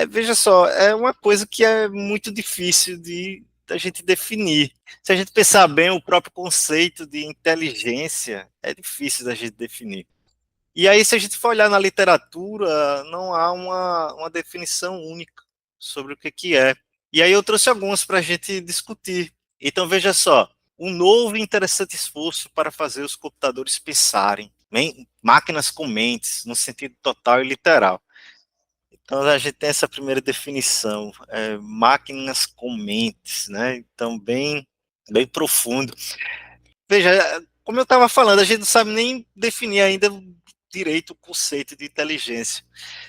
Veja só, é uma coisa que é muito difícil de da gente definir. Se a gente pensar bem, o próprio conceito de inteligência é difícil da gente definir. E aí, se a gente for olhar na literatura, não há uma definição única sobre o que é. E aí eu trouxe algumas para a gente discutir. Então, veja só, um novo e interessante esforço para fazer os computadores pensarem, máquinas com mentes, no sentido total e literal. Então, a gente tem essa primeira definição, máquinas com mentes, né? Então, bem profundo. Veja, como eu estava falando, a gente não sabe nem definir ainda direito o conceito de inteligência.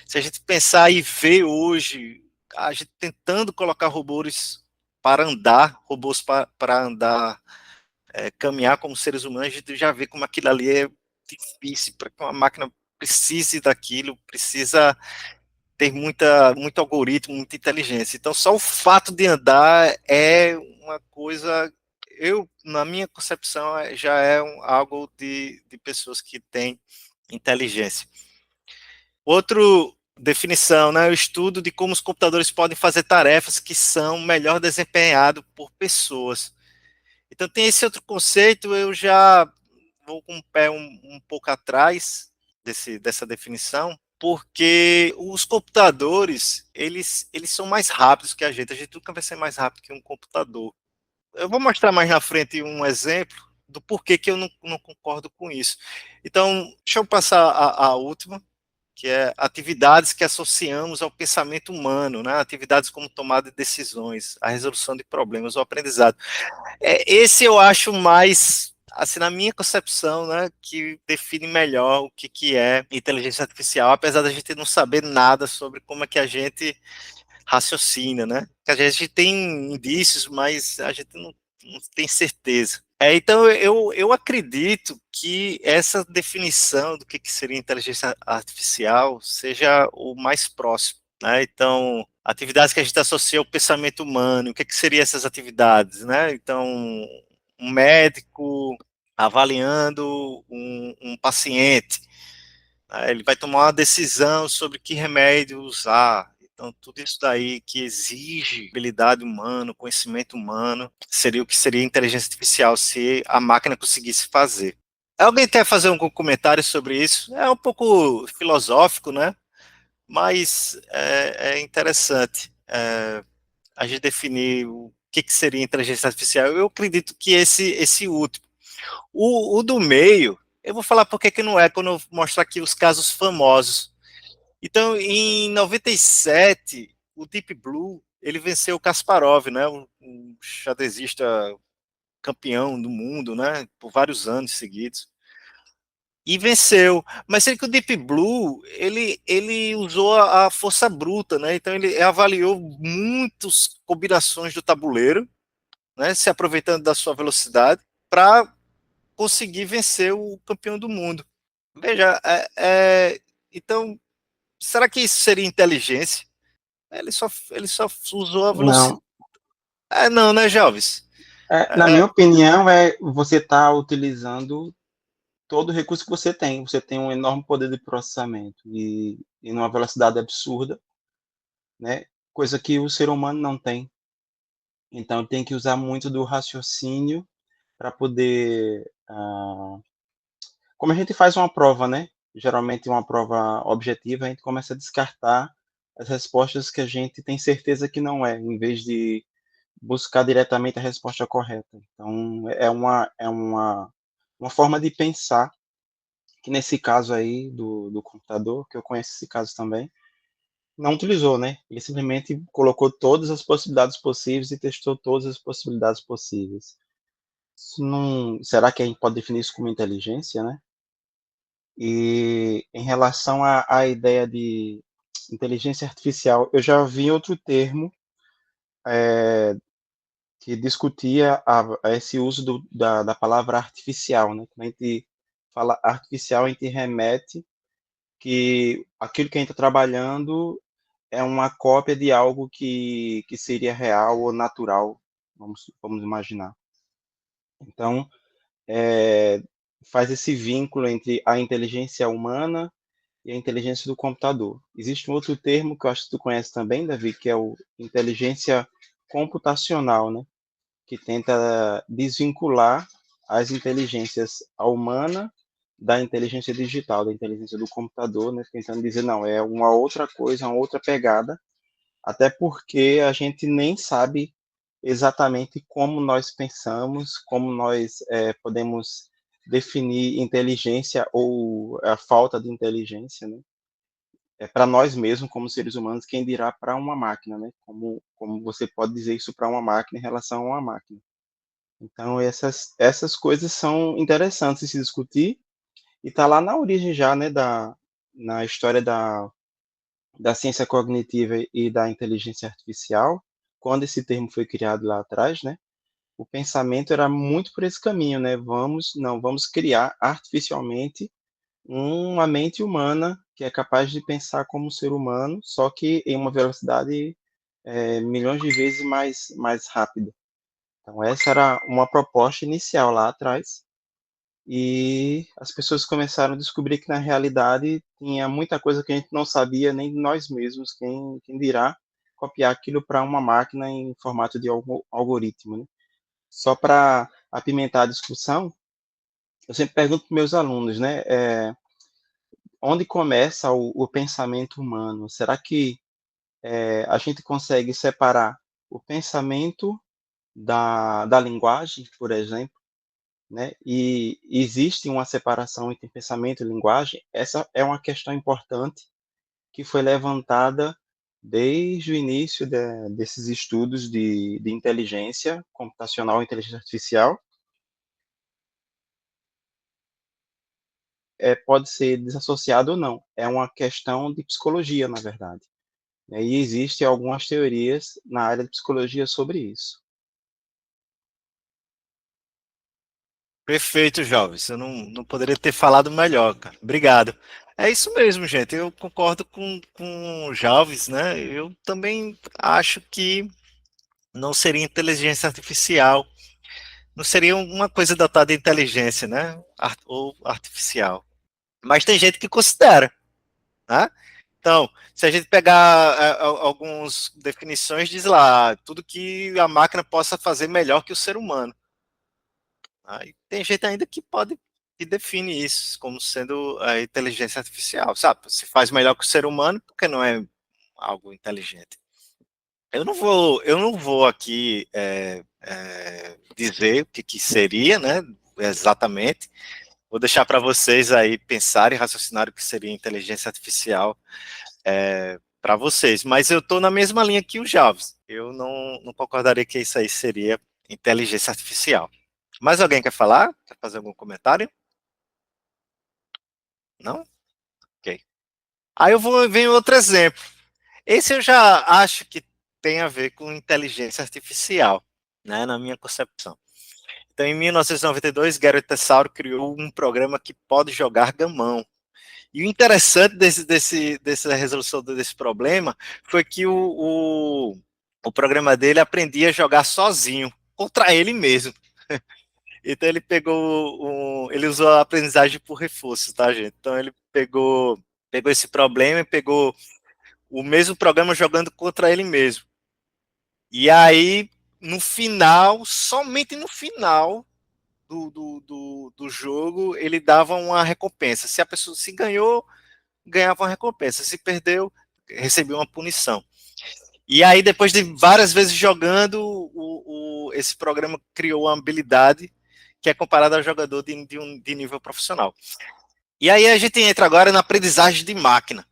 Se a gente pensar e ver hoje, a gente tentando colocar robôs para andar, robôs para andar, caminhar como seres humanos, a gente já vê como aquilo ali é difícil, para que uma máquina precise daquilo, precisa ter muito algoritmo, muita inteligência. Então, só o fato de andar é uma coisa, na minha concepção, já é algo de pessoas que têm inteligência. Outra definição, né, o estudo de como os computadores podem fazer tarefas que são melhor desempenhadas por pessoas. Então, tem esse outro conceito, eu já vou com o pé um pouco atrás dessa definição, porque os computadores, eles são mais rápidos que a gente nunca vai ser mais rápido que um computador. Eu vou mostrar mais na frente um exemplo do porquê que eu não concordo com isso. Então, deixa eu passar a última, que é atividades que associamos ao pensamento humano, né? Atividades como tomada de decisões, a resolução de problemas, o aprendizado. Esse eu acho mais, assim, na minha concepção, né, que define melhor o que é inteligência artificial, apesar da gente não saber nada sobre como é que a gente raciocina, né? Que a gente tem indícios, mas a gente não tem certeza. Então, eu acredito que essa definição do que seria inteligência artificial seja o mais próximo, né? Então, atividades que a gente associa ao pensamento humano, o que seriam essas atividades, né? Então, um médico avaliando um paciente, ele vai tomar uma decisão sobre que remédio usar. Então, tudo isso daí que exige habilidade humana, conhecimento humano, seria o que seria inteligência artificial se a máquina conseguisse fazer. Alguém quer fazer algum comentário sobre isso? É um pouco filosófico, né? Mas é interessante a gente definir o que seria inteligência artificial. Eu acredito que esse último. O do meio, eu vou falar porque que não é, quando eu mostrar aqui os casos famosos. Então, em 97, o Deep Blue, ele venceu o Kasparov, né, um xadrezista campeão do mundo, né, por vários anos seguidos. E venceu. Mas sei que o Deep Blue, ele usou a força bruta, né, então ele avaliou muitas combinações do tabuleiro, né, se aproveitando da sua velocidade, para conseguir vencer o campeão do mundo. Veja, então, será que isso seria inteligência? Ele só usou a velocidade. Não. Não, né, Jalves? Na É, minha opinião, você está utilizando todo o recurso que você tem. Você tem um enorme poder de processamento e numa velocidade absurda, né? Coisa que o ser humano não tem. Então, tem que usar muito do raciocínio para poder, como a gente faz uma prova, né? Geralmente uma prova objetiva, a gente começa a descartar as respostas que a gente tem certeza que não é, em vez de buscar diretamente a resposta correta. Então, uma forma de pensar, que nesse caso aí do computador, que eu conheço esse caso também, não utilizou, né? Ele simplesmente colocou todas as possibilidades possíveis e testou todas as possibilidades possíveis. Isso não, será que a gente pode definir isso como inteligência, né? E em relação à ideia de inteligência artificial, eu já vi outro termo que discutia esse uso da palavra artificial, né? Quando a gente fala artificial, a gente remete que aquilo que a gente está trabalhando é uma cópia de algo que seria real ou natural, vamos imaginar. Então, faz esse vínculo entre a inteligência humana e a inteligência do computador. Existe um outro termo que eu acho que tu conhece também, Davi, que é o inteligência computacional, né? Que tenta desvincular as inteligências a humana da inteligência digital, da inteligência do computador, né? Tentando dizer, não, é uma outra coisa, uma outra pegada, até porque a gente nem sabe exatamente como nós pensamos, como nós podemos definir inteligência ou a falta de inteligência, né? É para nós mesmos, como seres humanos, quem dirá para uma máquina, né? Como você pode dizer isso para uma máquina em relação a uma máquina. Então, essas coisas são interessantes de se discutir e está lá na origem já, né, na história da ciência cognitiva e da inteligência artificial, quando esse termo foi criado lá atrás, né, o pensamento era muito por esse caminho, né, vamos criar artificialmente uma mente humana que é capaz de pensar como um ser humano, só que em uma velocidade milhões de vezes mais rápida. Então, essa era uma proposta inicial lá atrás, e as pessoas começaram a descobrir que, na realidade, tinha muita coisa que a gente não sabia nem de nós mesmos, quem dirá copiar aquilo para uma máquina em formato de algoritmo, né? Só para apimentar a discussão, eu sempre pergunto para meus alunos, né, onde começa o pensamento humano? Será que a gente consegue separar o pensamento da linguagem, por exemplo? Né? E existe uma separação entre pensamento e linguagem? Essa é uma questão importante que foi levantada desde o início desses estudos de inteligência computacional e inteligência artificial. Pode ser desassociado ou não. É uma questão de psicologia, na verdade. Né? E existem algumas teorias na área de psicologia sobre isso. Perfeito, Jovens. Eu não poderia ter falado melhor, cara. Obrigado. É isso mesmo, gente. Eu concordo com o Jovens, né? Eu também acho que não seria inteligência artificial. Não seria uma coisa dotada de inteligência, né? Ou artificial. Mas tem gente que considera, né? Então, se a gente pegar algumas definições, diz lá, tudo que a máquina possa fazer melhor que o ser humano. Aí tem gente ainda que pode que define isso como sendo a inteligência artificial, sabe? Se faz melhor que o ser humano, porque não é algo inteligente. Eu não vou aqui dizer o que seria, né? Exatamente. Vou deixar para vocês aí pensarem e raciocinarem o que seria inteligência artificial para vocês. Mas eu estou na mesma linha que o Javes. Eu não concordaria que isso aí seria inteligência artificial. Mais alguém quer falar? Quer fazer algum comentário? Não? Ok. Aí venho outro exemplo. Esse eu já acho que tem a ver com inteligência artificial, né, na minha concepção. Então, em 1992, Gary Tessaro criou um programa que pode jogar gamão. E o interessante dessa resolução desse problema foi que o programa dele aprendia a jogar sozinho, contra ele mesmo. Então ele usou a aprendizagem por reforço, tá, gente? Então ele pegou esse problema e pegou o mesmo programa jogando contra ele mesmo. E aí, no final, somente no final do jogo, ele dava uma recompensa. Se a pessoa se ganhou, ganhava uma recompensa. Se perdeu, recebia uma punição. E aí, depois de várias vezes jogando, esse programa criou uma habilidade que é comparada ao jogador de nível profissional. E aí a gente entra agora na aprendizagem de máquina.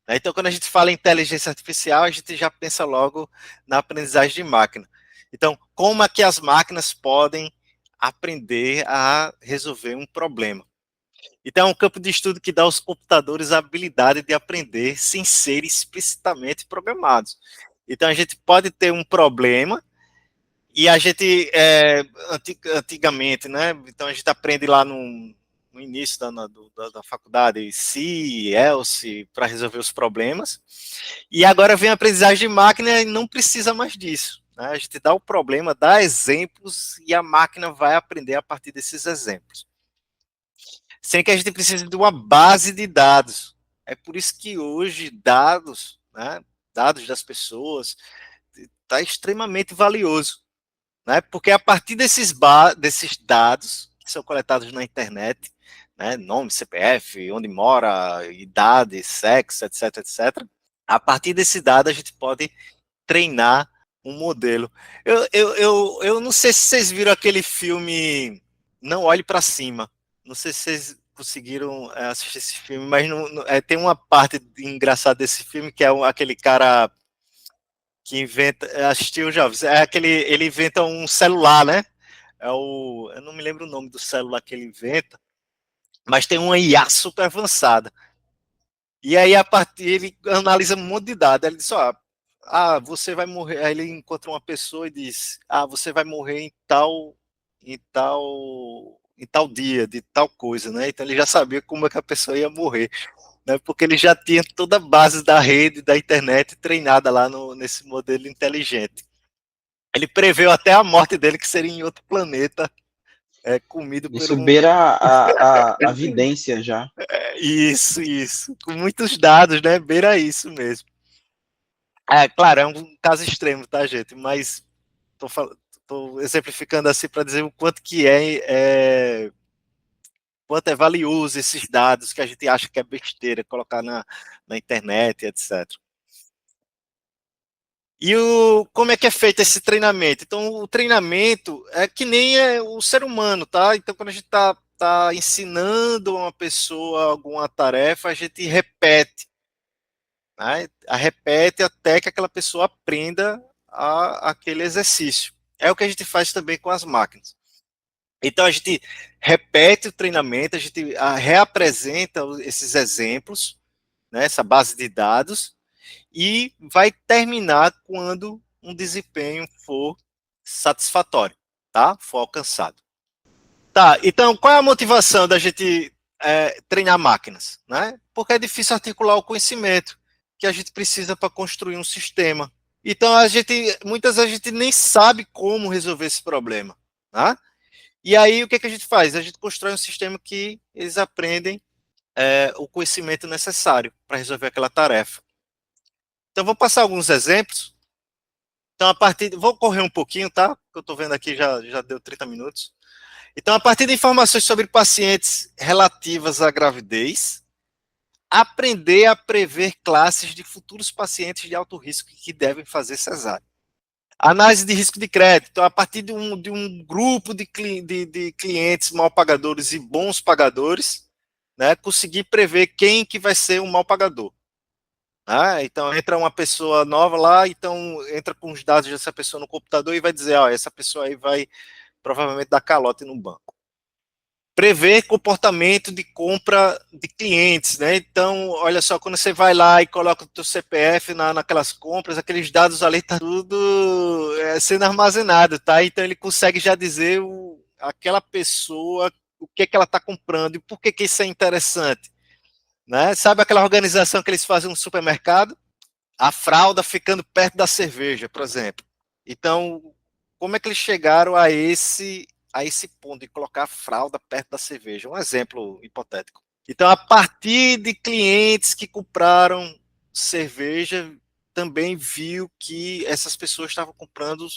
Né? Então, quando a gente fala em inteligência artificial, a gente já pensa logo na aprendizagem de máquina. Então, como é que as máquinas podem aprender a resolver um problema? Então, é um campo de estudo que dá aos computadores a habilidade de aprender sem ser explicitamente programados. Então, a gente pode ter um problema e a gente, antigamente, né? Então, a gente aprende lá no início da faculdade se, else, para resolver os problemas. E agora vem a aprendizagem de máquina e não precisa mais disso. Né? A gente dá o problema, dá exemplos e a máquina vai aprender a partir desses exemplos. Sem que a gente precise de uma base de dados. É por isso que hoje dados, né, dados das pessoas, está extremamente valioso, né? Porque a partir desses dados que são coletados na internet, né, nome, CPF, onde mora, idade, sexo, etc, etc, a partir desse dado a gente pode treinar um modelo. Eu não sei se vocês viram aquele filme Não Olhe para Cima. Não sei se vocês conseguiram assistir esse filme, mas tem uma parte engraçada desse filme que é aquele cara que inventa, assistiu já, é aquele, ele inventa um celular, né? Eu não me lembro o nome do celular que ele inventa, mas tem uma IA super avançada. E aí, a partir, ele analisa um monte de dados. Ele diz: você vai morrer. Aí ele encontra uma pessoa e diz: você vai morrer em tal dia, de tal coisa, né? Então ele já sabia como é que a pessoa ia morrer, né? Porque ele já tinha toda a base da rede, da internet treinada lá nesse modelo inteligente. Ele preveu até a morte dele, que seria em outro planeta, comido por Isso um. beira a vidência já. Isso. Com muitos dados, né? Beira isso mesmo. Claro, é um caso extremo, tá, gente? Mas tô exemplificando assim para dizer o quanto que quanto é valioso esses dados que a gente acha que é besteira colocar na internet, etc. E como é que é feito esse treinamento? Então, o treinamento é que nem o ser humano, tá? Então, quando a gente tá ensinando uma pessoa alguma tarefa, a gente repete, né? Repete até que aquela pessoa aprenda aquele exercício. É o que a gente faz também com as máquinas. Então, a gente repete o treinamento, a gente reapresenta esses exemplos, né, essa base de dados, e vai terminar quando um desempenho for satisfatório, tá? For alcançado. Tá, então qual é a motivação da gente treinar máquinas, né? Porque é difícil articular o conhecimento que a gente precisa para construir um sistema. Então muitas vezes a gente nem sabe como resolver esse problema, tá? E aí o que a gente faz? A gente constrói um sistema que eles aprendem o conhecimento necessário para resolver aquela tarefa. Então vou passar alguns exemplos. Então, vou correr um pouquinho, tá? Que eu estou vendo aqui já deu 30 minutos. Então, a partir de informações sobre pacientes relativas à gravidez, aprender a prever classes de futuros pacientes de alto risco que devem fazer cesárea. Análise de risco de crédito. Então, a partir de um grupo de clientes mal pagadores e bons pagadores, né, conseguir prever quem que vai ser um mal pagador. Então entra uma pessoa nova lá, então entra com os dados dessa pessoa no computador e vai dizer, essa pessoa aí vai provavelmente dar calote no banco. Prever comportamento de compra de clientes, né? Então, olha só, quando você vai lá e coloca o teu CPF naquelas compras, aqueles dados ali tá tudo sendo armazenado, tá? Então ele consegue já dizer aquela pessoa o que ela está comprando e por que isso é interessante, né? Sabe aquela organização que eles fazem no supermercado? A fralda ficando perto da cerveja, por exemplo. Então, como é que eles chegaram a esse ponto de colocar a fralda perto da cerveja? Um exemplo hipotético. Então, a partir de clientes que compraram cerveja, também viu que essas pessoas estavam comprando,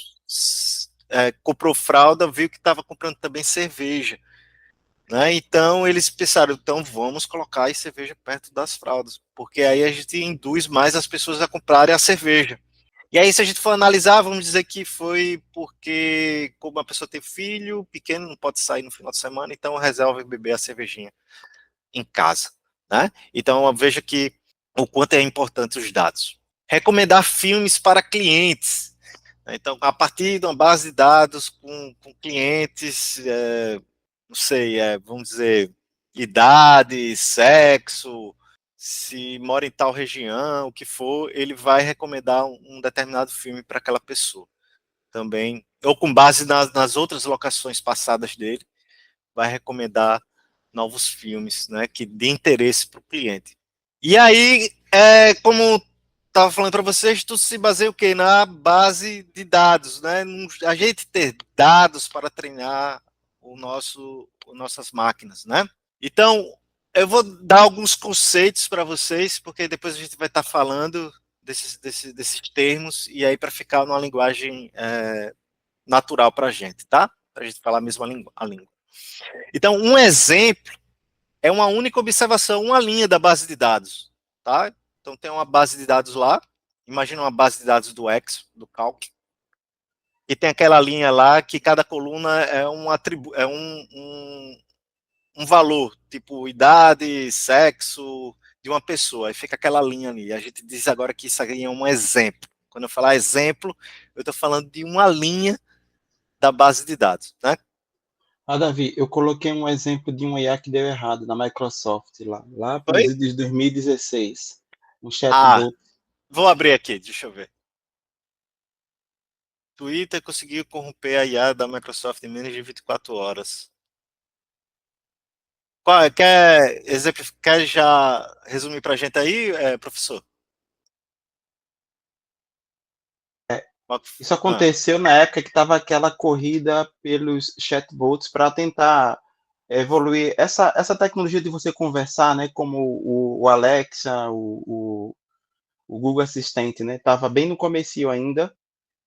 comprou fralda, viu que estava comprando também cerveja. Né? Então eles pensaram, então vamos colocar a cerveja perto das fraldas, porque aí a gente induz mais as pessoas a comprarem a cerveja. E aí, se a gente for analisar, vamos dizer que foi porque, como a pessoa tem filho pequeno, não pode sair no final de semana, então resolve beber a cervejinha em casa. Né? Então veja que o quanto é importante os dados. Recomendar filmes para clientes. Então, a partir de uma base de dados com clientes, não sei, vamos dizer, idade, sexo, se mora em tal região, o que for, ele vai recomendar um determinado filme para aquela pessoa. Também, ou com base nas outras locações passadas dele, vai recomendar novos filmes, né, que dê interesse para o cliente. E aí, como estava falando para vocês, tudo se baseia o quê? Na base de dados, né? A gente ter dados para treinar nossas máquinas, né? Então, Eu vou dar alguns conceitos para vocês, porque depois a gente vai estar falando desses termos, e aí para ficar numa linguagem natural para a gente, tá? Para a gente falar mesmo a língua. Então, um exemplo é uma única observação, uma linha da base de dados, tá? Então, tem uma base de dados lá, imagina uma base de dados do Excel, do Calc, e tem aquela linha lá que cada coluna é um valor, tipo idade, sexo de uma pessoa, aí fica aquela linha ali. A gente diz agora que isso aqui é um exemplo. Quando eu falar exemplo, eu estou falando de uma linha da base de dados, né? Davi, eu coloquei um exemplo de um IA que deu errado na Microsoft lá Foi? pelos idos de 2016. Um Ah, chatbot. vou abrir aqui, deixa eu ver. Twitter conseguiu corromper a IA da Microsoft em menos de 24 horas. Quer já resumir para a gente aí, professor? Isso aconteceu na época que estava aquela corrida pelos chatbots para tentar evoluir essa tecnologia de você conversar, né? Como o Alexa, o Google Assistente, né? Estava bem no começo ainda.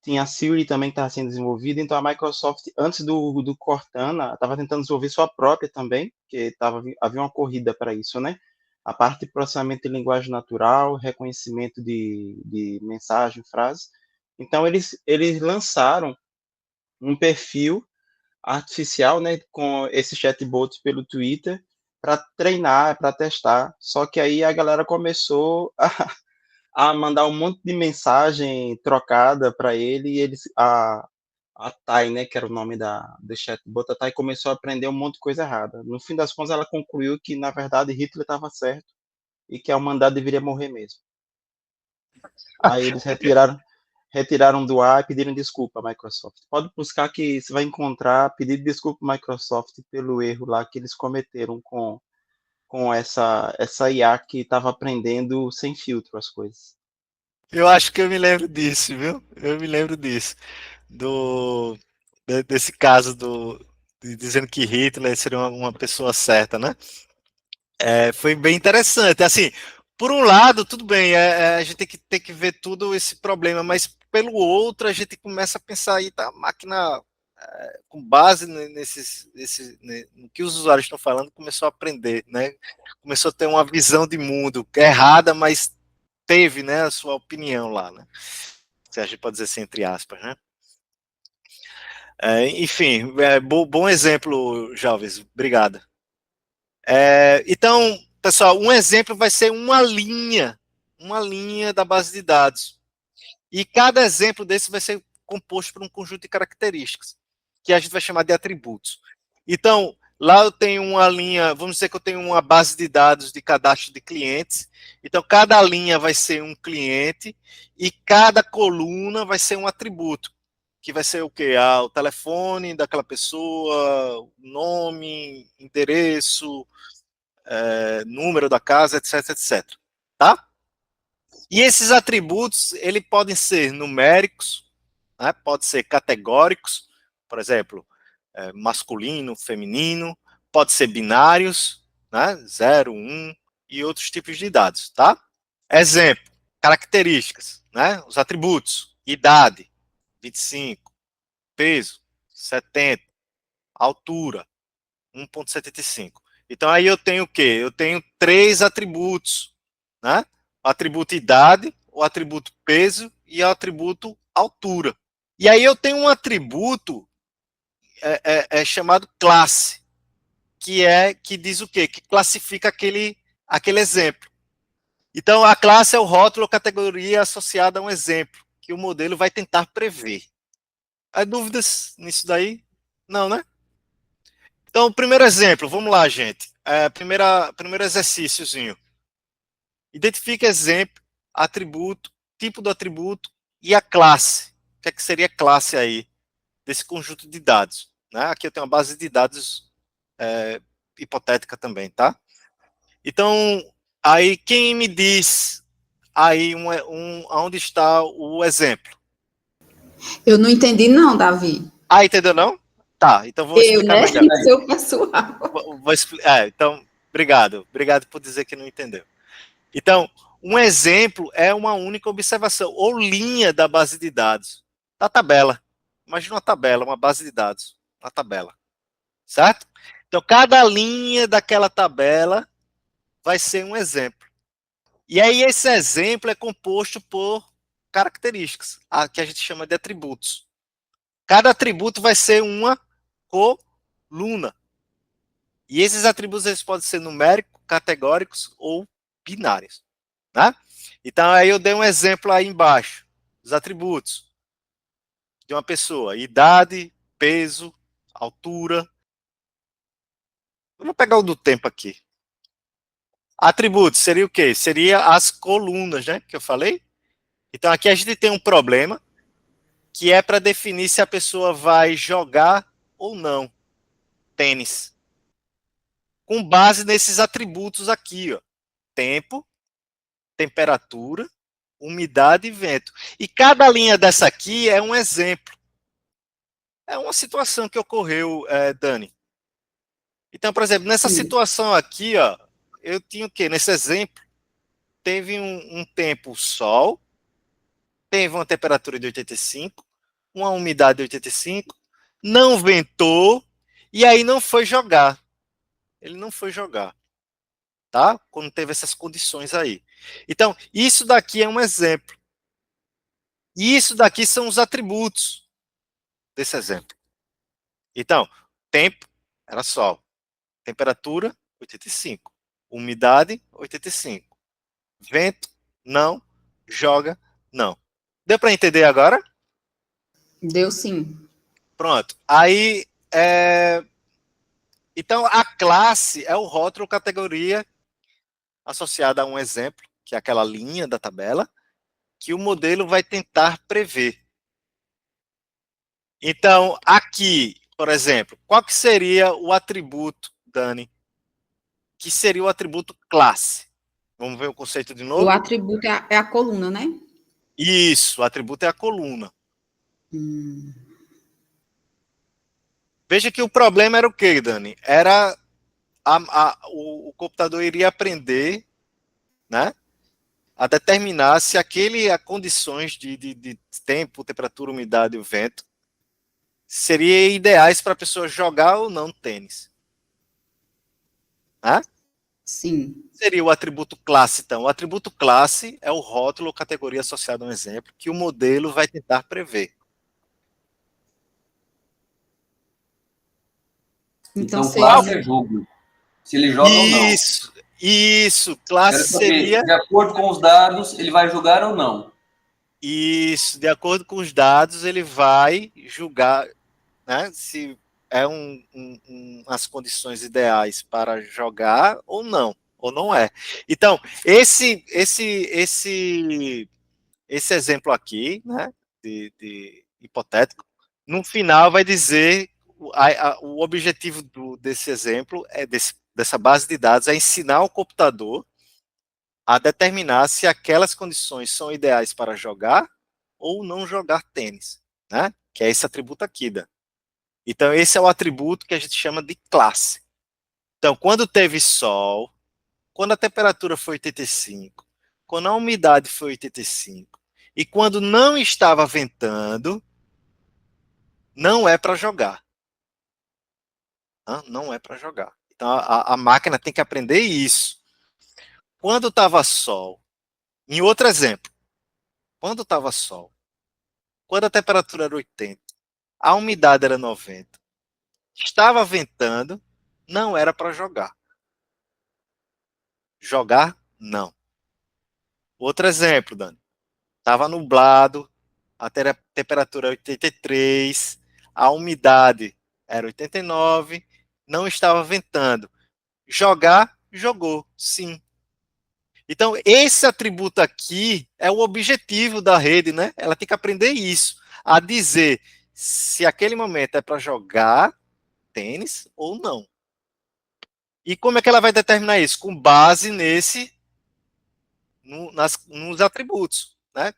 Tinha a Siri também que estava sendo desenvolvida, então a Microsoft, antes do Cortana, estava tentando desenvolver sua própria também, que havia uma corrida para isso, né? A parte de processamento de linguagem natural, reconhecimento de mensagem, frase. Então, eles lançaram um perfil artificial, né, com esses chatbots pelo Twitter, para treinar, para testar. Só que aí a galera começou a mandar um monte de mensagem trocada para ele e a Thay, né, que era o nome do chatbot, a Thay começou a aprender um monte de coisa errada. No fim das contas, ela concluiu que, na verdade, Hitler estava certo e que a humanidade deveria morrer mesmo. Aí eles retiraram do ar e pediram desculpa à Microsoft. Pode buscar que você vai encontrar pedido de desculpa à Microsoft pelo erro lá que eles cometeram com essa IA que estava aprendendo sem filtro as coisas. Eu acho que eu me lembro disso, viu? Eu me lembro disso. Desse caso dizendo que Hitler seria uma pessoa certa, né? Foi bem interessante. Assim, por um lado, tudo bem, a gente tem que ver tudo esse problema, mas pelo outro, a gente começa a pensar aí, tá, a máquina, com base no que os usuários estão falando, começou a aprender, né? Começou a ter uma visão de mundo errada, mas teve, né, a sua opinião lá, né? Se a gente pode dizer assim, entre aspas, né? Enfim, bom exemplo, Jalves. Obrigado. Então, pessoal, um exemplo vai ser uma linha da base de dados. E cada exemplo desse vai ser composto por um conjunto de características, que a gente vai chamar de atributos. Então, lá eu tenho uma linha, vamos dizer que eu tenho uma base de dados de cadastro de clientes. Então, cada linha vai ser um cliente e cada coluna vai ser um atributo, que vai ser o quê? O telefone daquela pessoa, o nome, endereço, número da casa, etc, etc. Tá? E esses atributos, eles podem ser numéricos, né? Pode ser categóricos, por exemplo, masculino, feminino, pode ser binários, né? 0, 1 e outros tipos de dados, tá? Exemplo, características, né? Os atributos, idade, 25, peso, 70, altura, 1,75. Então aí eu tenho o quê? Eu tenho 3 atributos, né? O atributo idade, o atributo peso e o atributo altura. E aí eu tenho um atributo chamado classe, que diz o quê? Que classifica aquele exemplo. Então a classe é o rótulo ou categoria associada a um exemplo que o modelo vai tentar prever. Há dúvidas nisso daí? Não, né? Então, primeiro exemplo, vamos lá, gente. Primeiro exercíciozinho. Identifique exemplo, atributo, tipo do atributo e a classe. O que é que seria classe aí desse conjunto de dados? Né? Aqui eu tenho uma base de dados hipotética também, tá? Então, aí quem me diz aí onde está o exemplo? Eu não entendi, não, Davi. Ah, entendeu não? Tá, então vou Eu, explicar né? melhor. Seu pessoal. Então, Obrigado por dizer que não entendeu. Então, um exemplo é uma única observação, ou linha da base de dados, da tabela. Imagina uma tabela, uma base de dados, uma tabela, certo? Então, cada linha daquela tabela vai ser um exemplo. E aí, esse exemplo é composto por características, que a gente chama de atributos. Cada atributo vai ser uma coluna. E esses atributos eles podem ser numéricos, categóricos ou binários. Né? Então, aí eu dei um exemplo aí embaixo. Os atributos de uma pessoa. Idade, peso, altura. Eu vou pegar o do tempo aqui. Atributos seria o quê? Seria as colunas, né? Que eu falei. Então, aqui a gente tem um problema que é para definir se a pessoa vai jogar ou não tênis. Com base nesses atributos aqui, ó. Tempo, temperatura, umidade e vento. E cada linha dessa aqui é um exemplo. É uma situação que ocorreu, Dani. Então, por exemplo, nessa Sim. situação aqui, ó, eu tinha o quê? Nesse exemplo, teve um tempo sol, teve uma temperatura de 85, uma umidade de 85, não ventou, e aí não foi jogar. Ele não foi jogar, tá? Quando teve essas condições aí. Então, isso daqui é um exemplo. E isso daqui são os atributos desse exemplo. Então, tempo era sol, temperatura 85, umidade 85, vento não, joga não. Deu para entender agora? Deu sim. Pronto. Aí, então a classe é o rótulo categoria associada a um exemplo, que é aquela linha da tabela, que o modelo vai tentar prever. Então, aqui, por exemplo, qual que seria o atributo, Dani? Que seria o atributo classe. Vamos ver o conceito de O novo? atributo é a coluna, né? Isso, o atributo é a coluna. Hum. Veja que o problema era o quê, Dani? Era o computador iria aprender, né, a determinar se a condições de tempo, temperatura, umidade e o vento seriam ideais para a pessoa jogar ou não tênis. Né? Sim. Seria o atributo classe, então. O atributo classe é o rótulo ou categoria associada a um exemplo que o modelo vai tentar prever. Então Então, classe seria. é jogo. Se ele joga ou não. Isso. Classe Quero saber, seria... de acordo com os dados, ele vai jogar ou não? Isso, de acordo com os dados, ele vai julgar, né, se é as condições ideais para jogar ou não é. Então, esse exemplo aqui, né, de hipotético, no final vai dizer o objetivo desse exemplo dessa base de dados é ensinar o computador a determinar se aquelas condições são ideais para jogar ou não jogar tênis, né? Que é esse atributo aqui, Dan. Então, esse é o atributo que a gente chama de classe. Então, quando teve sol, quando a temperatura foi 85, quando a umidade foi 85, e quando não estava ventando, não é para jogar. Não é para jogar. Então, a máquina tem que aprender isso. Quando estava sol, em outro exemplo, quando estava sol, quando a temperatura era 80, a umidade era 90, estava ventando, não era para jogar. Jogar, não. Outro exemplo, Dani. Estava nublado, a temperatura era 83, a umidade era 89, não estava ventando. Jogar, jogou, sim. Então, esse atributo aqui é o objetivo da rede, né? Ela tem que aprender isso, a dizer se aquele momento é para jogar tênis ou não. E como é que ela vai determinar isso? Com base nos atributos, né?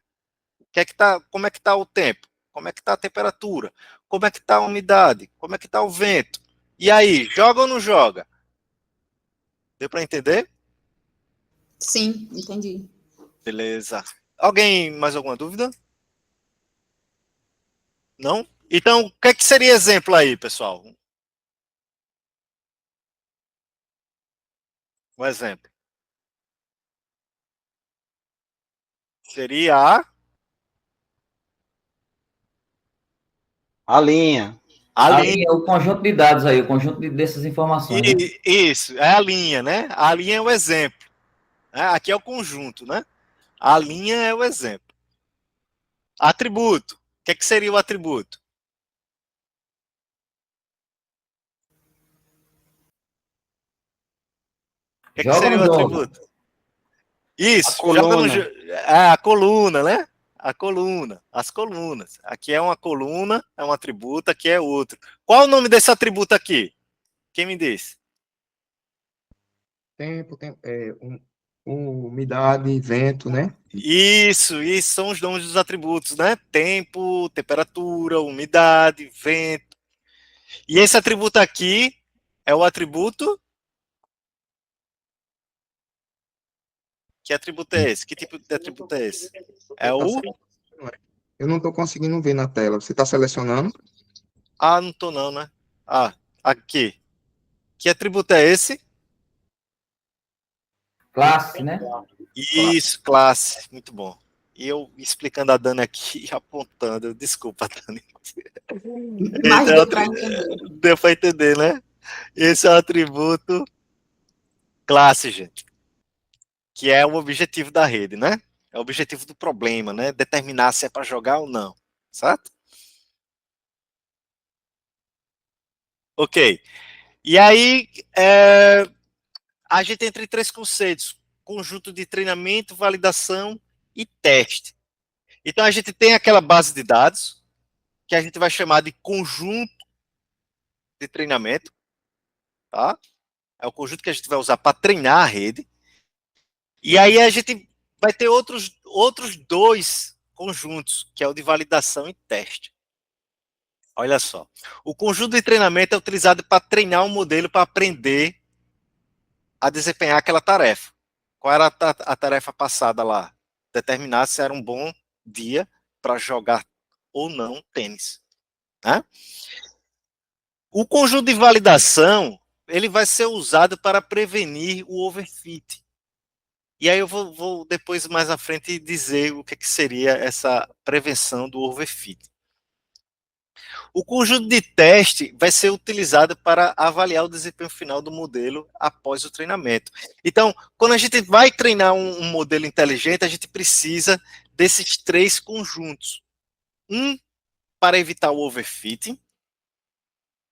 Como é que está o tempo? Como é que está a temperatura? Como é que está a umidade? Como é que está o vento? E aí, joga ou não joga? Deu para entender? Sim, entendi. Beleza. Alguém mais alguma dúvida? Não? Então, o que é que seria exemplo aí, pessoal? Um exemplo. Seria A linha. a linha. Ali é o conjunto de dados aí, o conjunto dessas informações, né? Isso, é a linha, né? A linha é o exemplo. Né? Aqui é o conjunto, né? A linha é o exemplo. Atributo. O que seria o atributo? O que Joga ou seria não o joga? atributo? Isso, A joga no. coluna. A coluna, né? A coluna, as colunas. Aqui é uma coluna, é um atributo, aqui é outro. Qual o nome desse atributo aqui? Quem me diz? Tempo, umidade, vento, né? Isso são os nomes dos atributos, né? Tempo, temperatura, umidade, vento. E esse atributo aqui é o atributo. Que atributo é esse? Que tipo de atributo é esse? É o. Eu não estou conseguindo ver na tela. Você está selecionando? Ah, não tô não, né? Ah, aqui. Que atributo é esse? Classe, né? Isso, classe. Muito bom. E eu explicando a Dani aqui, apontando. Desculpa, Dani. Mas Então, deu para entender. deu para entender, né? Esse é o atributo classe, gente. Que é o objetivo da rede, né? É o objetivo do problema, né? Determinar se é para jogar ou não. Certo? Ok. E aí, a gente entra em três conceitos: conjunto de treinamento, validação e teste. Então, a gente tem aquela base de dados, que a gente vai chamar de conjunto de treinamento, tá? É o conjunto que a gente vai usar para treinar a rede. E aí a gente vai ter outros dois conjuntos, que é o de validação e teste. Olha só. O conjunto de treinamento é utilizado para treinar um modelo para aprender a desempenhar aquela tarefa. Qual era a tarefa passada lá? Determinar se era um bom dia para jogar ou não tênis. Né? O conjunto de validação ele vai ser usado para prevenir o overfit. E aí eu vou depois, mais à frente, dizer o que seria essa prevenção do overfit. O conjunto de teste vai ser utilizado para avaliar o desempenho final do modelo após o treinamento. Então, quando a gente vai treinar um modelo inteligente, a gente precisa desses três conjuntos. Um, para evitar o overfitting,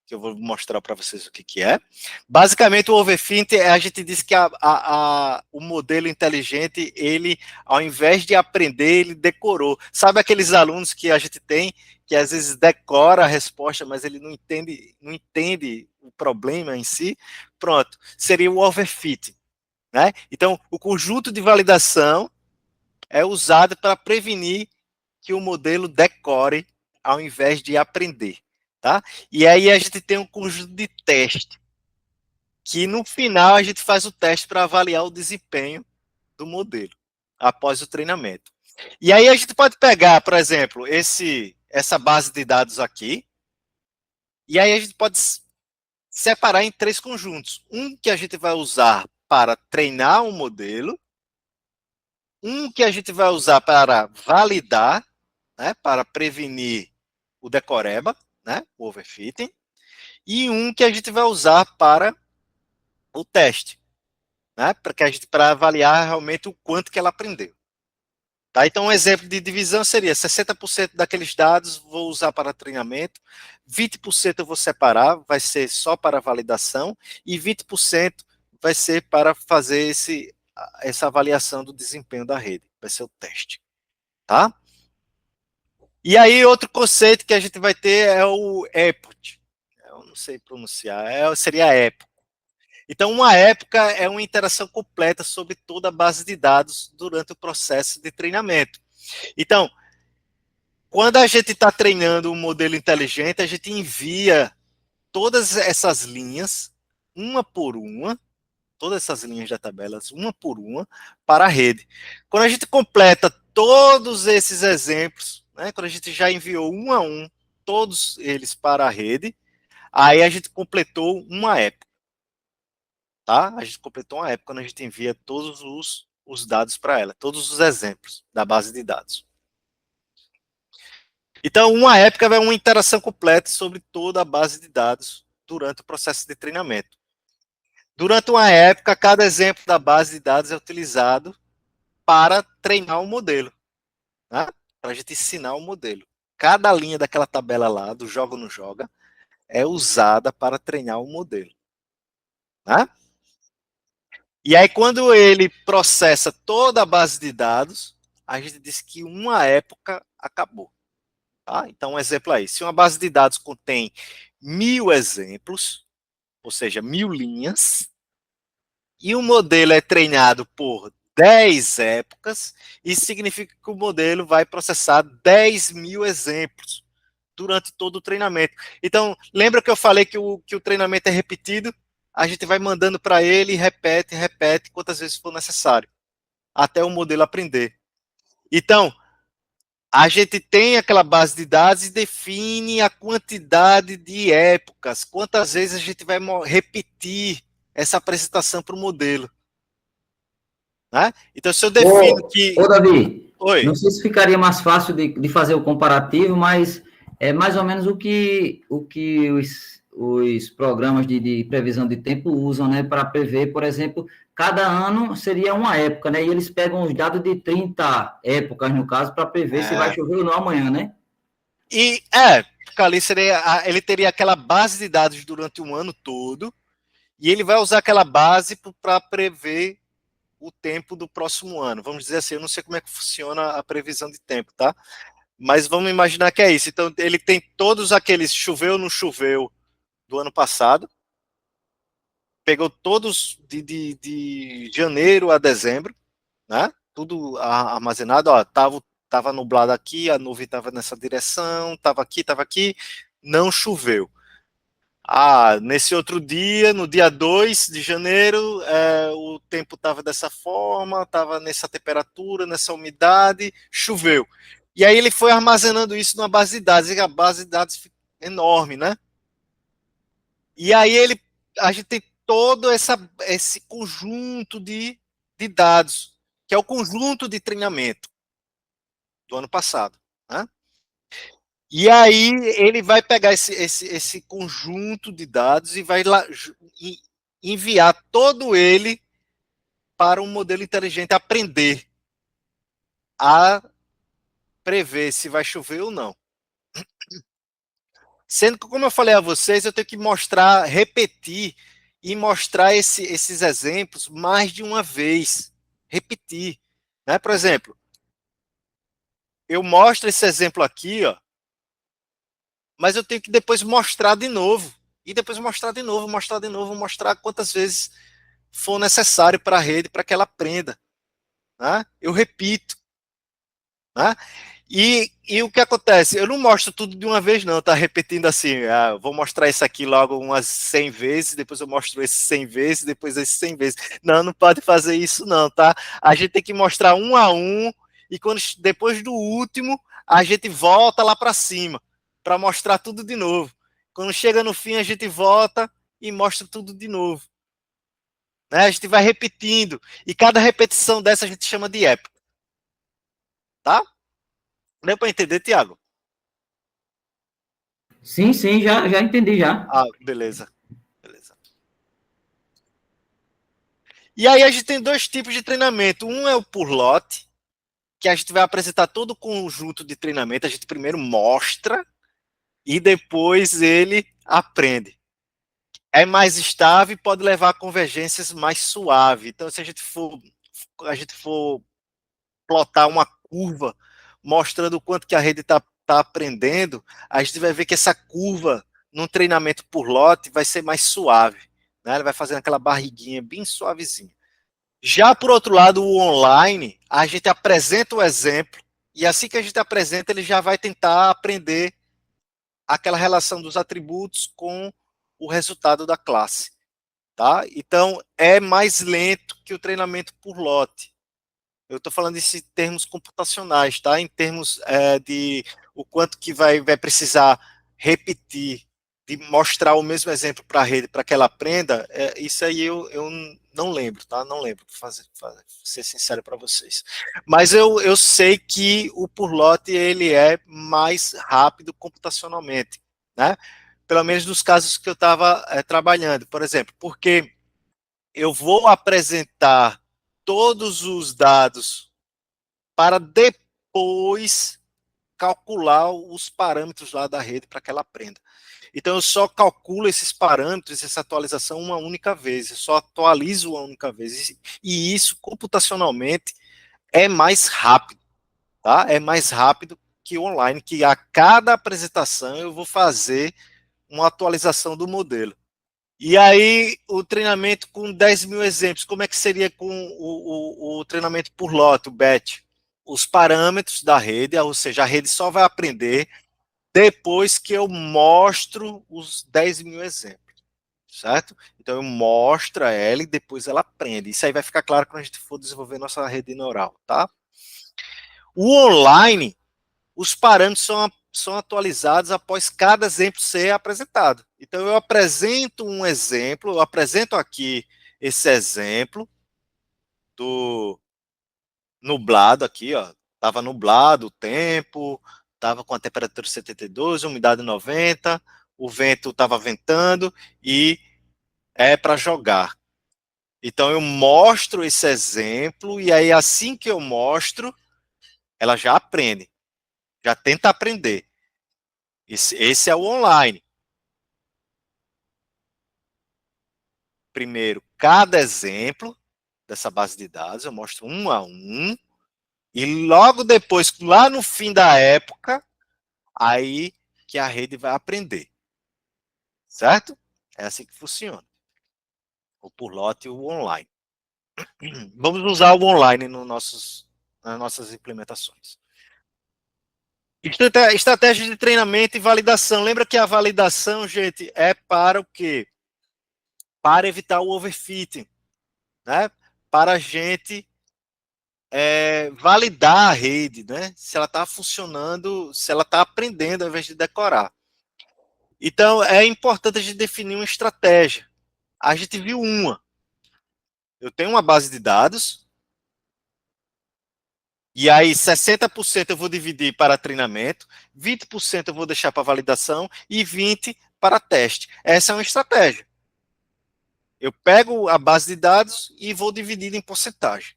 que eu vou mostrar para vocês o que é. Basicamente, o overfitting, a gente diz que o modelo inteligente, ele, ao invés de aprender, ele decorou. Sabe aqueles alunos que a gente tem, que às vezes decora a resposta, mas ele não entende o problema em si? Pronto, seria o overfitting. Né? Então, o conjunto de validação é usado para prevenir que o modelo decore ao invés de aprender. Tá? E aí a gente tem um conjunto de teste, que no final a gente faz o teste para avaliar o desempenho do modelo, após o treinamento. E aí a gente pode pegar, por exemplo, essa base de dados aqui, e aí a gente pode separar em três conjuntos. Um que a gente vai usar para treinar um modelo, um que a gente vai usar para validar, né, para prevenir o decoreba, né, o overfitting, e um que a gente vai usar para o teste, né, para avaliar realmente o quanto que ela aprendeu. Tá? Então, um exemplo de divisão seria 60% daqueles dados vou usar para treinamento, 20% eu vou separar, vai ser só para validação, e 20% vai ser para fazer essa avaliação do desempenho da rede, vai ser o teste. Tá? E aí, outro conceito que a gente vai ter é o EPOT. Eu não sei pronunciar, seria a época. Então, uma época é uma interação completa sobre toda a base de dados durante o processo de treinamento. Então, quando a gente está treinando um modelo inteligente, a gente envia todas essas linhas, uma por uma, todas essas linhas da tabela, uma por uma, para a rede. Quando a gente completa todos esses exemplos, né, quando a gente já enviou um a um, todos eles para a rede, aí a gente completou uma época. Tá? A gente completou uma época quando a gente envia todos os dados para ela, todos os exemplos da base de dados. Então, uma época é uma interação completa sobre toda a base de dados durante o processo de treinamento. Durante uma época, cada exemplo da base de dados é utilizado para treinar o modelo, né? Para a gente ensinar o modelo. Cada linha daquela tabela lá, do joga ou não joga, é usada para treinar o modelo. Né? E aí, quando ele processa toda a base de dados, a gente diz que uma época acabou. Tá? Então, um exemplo aí. Se uma base de dados contém 1000 exemplos, ou seja, 1000 linhas, e o modelo é treinado por 10 épocas, isso significa que o modelo vai processar 10.000 exemplos durante todo o treinamento. Então, lembra que eu falei que o treinamento é repetido? A gente vai mandando para ele, repete quantas vezes for necessário, até o modelo aprender. Então, a gente tem aquela base de dados e define a quantidade de épocas, quantas vezes a gente vai repetir essa apresentação para o modelo. Né? Então, se eu defino que... Ô, Davi, Oi. não sei se ficaria mais fácil de fazer o comparativo, mas é mais ou menos o que os programas de previsão de tempo usam, né, para prever, por exemplo, cada ano seria uma época, né, e eles pegam os dados de 30 épocas, no caso, para prever se vai chover ou não amanhã, né? E, porque ali ele teria aquela base de dados durante um ano todo, e ele vai usar aquela base para prever o tempo do próximo ano. Vamos dizer assim, eu não sei como é que funciona a previsão de tempo, tá? Mas vamos imaginar que é isso. Então, ele tem todos aqueles choveu, não choveu do ano passado, pegou todos de janeiro a dezembro, né? Tudo armazenado, ó, tava nublado aqui, a nuvem estava nessa direção, estava aqui, não choveu. Nesse outro dia, no dia 2 de janeiro, o tempo estava dessa forma, estava nessa temperatura, nessa umidade, choveu. E aí ele foi armazenando isso numa base de dados, e a base de dados fica enorme, né? E aí a gente tem todo esse conjunto de dados, que é o conjunto de treinamento do ano passado. Né? E aí ele vai pegar esse conjunto de dados e vai lá enviar todo ele para um modelo inteligente aprender a prever se vai chover ou não. Sendo que, como eu falei a vocês, eu tenho que mostrar, repetir e mostrar esses exemplos mais de uma vez. Repetir. Né? Por exemplo, eu mostro esse exemplo aqui, ó, mas eu tenho que depois mostrar de novo. E depois mostrar de novo, mostrar quantas vezes for necessário para a rede para que ela aprenda. Né? Eu repito. Né? E o que acontece? Eu não mostro tudo de uma vez, não, tá repetindo assim, vou mostrar isso aqui logo umas 100 vezes, depois eu mostro esse 100 vezes, depois esse 100 vezes. Não, não pode fazer isso não, tá? A gente tem que mostrar um a um, e depois do último, a gente volta lá para cima, para mostrar tudo de novo. Quando chega no fim, a gente volta e mostra tudo de novo. Né? A gente vai repetindo, e cada repetição dessa a gente chama de época. Tá? Deu para entender, Tiago? Sim, já entendi já. Beleza. E aí a gente tem dois tipos de treinamento. Um é o por lote, que a gente vai apresentar todo o conjunto de treinamento. A gente primeiro mostra e depois ele aprende. É mais estável e pode levar a convergências mais suaves. Então, se a gente for plotar uma curva mostrando o quanto que a rede está aprendendo, a gente vai ver que essa curva, num treinamento por lote, vai ser mais suave. Né? Ele vai fazendo aquela barriguinha bem suavezinha. Já, por outro lado, o online, a gente apresenta o exemplo, e assim que a gente apresenta, ele já vai tentar aprender aquela relação dos atributos com o resultado da classe. tá? Então, é mais lento que o treinamento por lote. Eu estou falando isso em termos computacionais, tá? Em termos de o quanto que vai precisar repetir, de mostrar o mesmo exemplo para a rede, para que ela aprenda, isso aí eu não lembro, tá? Não lembro, ser sincero para vocês. Mas eu sei que o por lote, ele é mais rápido computacionalmente, né? Pelo menos nos casos que eu estava trabalhando. Por exemplo, porque eu vou apresentar todos os dados para depois calcular os parâmetros lá da rede para que ela aprenda. Então, eu só calculo esses parâmetros, essa atualização uma única vez, eu só atualizo uma única vez. E isso, computacionalmente, é mais rápido, tá? É mais rápido que o online, que a cada apresentação eu vou fazer uma atualização do modelo. E aí, o treinamento com 10 mil exemplos, como é que seria com o treinamento por lote, o batch? Os parâmetros da rede, ou seja, a rede só vai aprender depois que eu mostro os 10 mil exemplos, certo? Então, eu mostro a ela e depois ela aprende. Isso aí vai ficar claro quando a gente for desenvolver nossa rede neural, tá? O online, os parâmetros são atualizados após cada exemplo ser apresentado. Então, eu apresento um exemplo, eu apresento aqui esse exemplo do nublado aqui, ó. Estava nublado o tempo, estava com a temperatura 72, umidade 90, o vento estava ventando e é para jogar. Então, eu mostro esse exemplo e aí, assim que eu mostro, ela já aprende, já tenta aprender. Esse é o online. Primeiro, cada exemplo dessa base de dados, eu mostro um a um, e logo depois, lá no fim da época, aí que a rede vai aprender. Certo? É assim que funciona. O por lote e o online. Vamos usar o online nas nossas implementações. Estratégia de treinamento e validação. Lembra que a validação, gente, é para o quê? Para evitar o overfitting, né? Para a gente validar a rede, né? Se ela está funcionando, se ela está aprendendo ao invés de decorar. Então, é importante a gente definir uma estratégia. A gente viu uma. Eu tenho uma base de dados, e aí 60% eu vou dividir para treinamento, 20% eu vou deixar para validação e 20% para teste. Essa é uma estratégia. Eu pego a base de dados e vou dividir em porcentagem.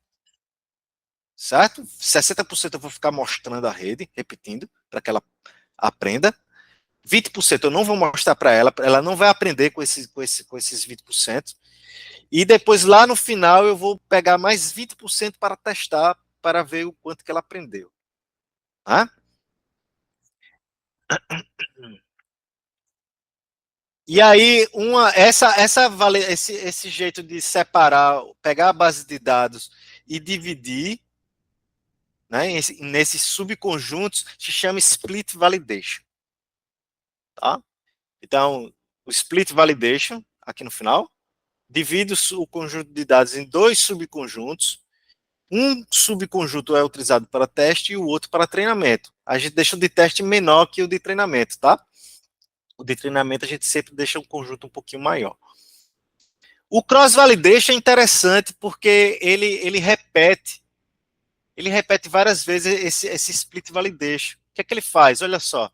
Certo? 60% eu vou ficar mostrando a rede, repetindo, para que ela aprenda. 20% eu não vou mostrar para ela não vai aprender com esses 20%. E depois, lá no final, eu vou pegar mais 20% para testar, para ver o quanto que ela aprendeu. Tá? E aí, esse jeito de separar, pegar a base de dados e dividir, né, nesses subconjuntos, se chama split validation. Tá? Então, o split validation, aqui no final, divide o conjunto de dados em dois subconjuntos. Um subconjunto é utilizado para teste e o outro para treinamento. A gente deixa o de teste menor que o de treinamento, tá? O de treinamento a gente sempre deixa um conjunto um pouquinho maior. O cross-validation é interessante porque ele repete várias vezes esse split validation. O que é que ele faz? Olha só.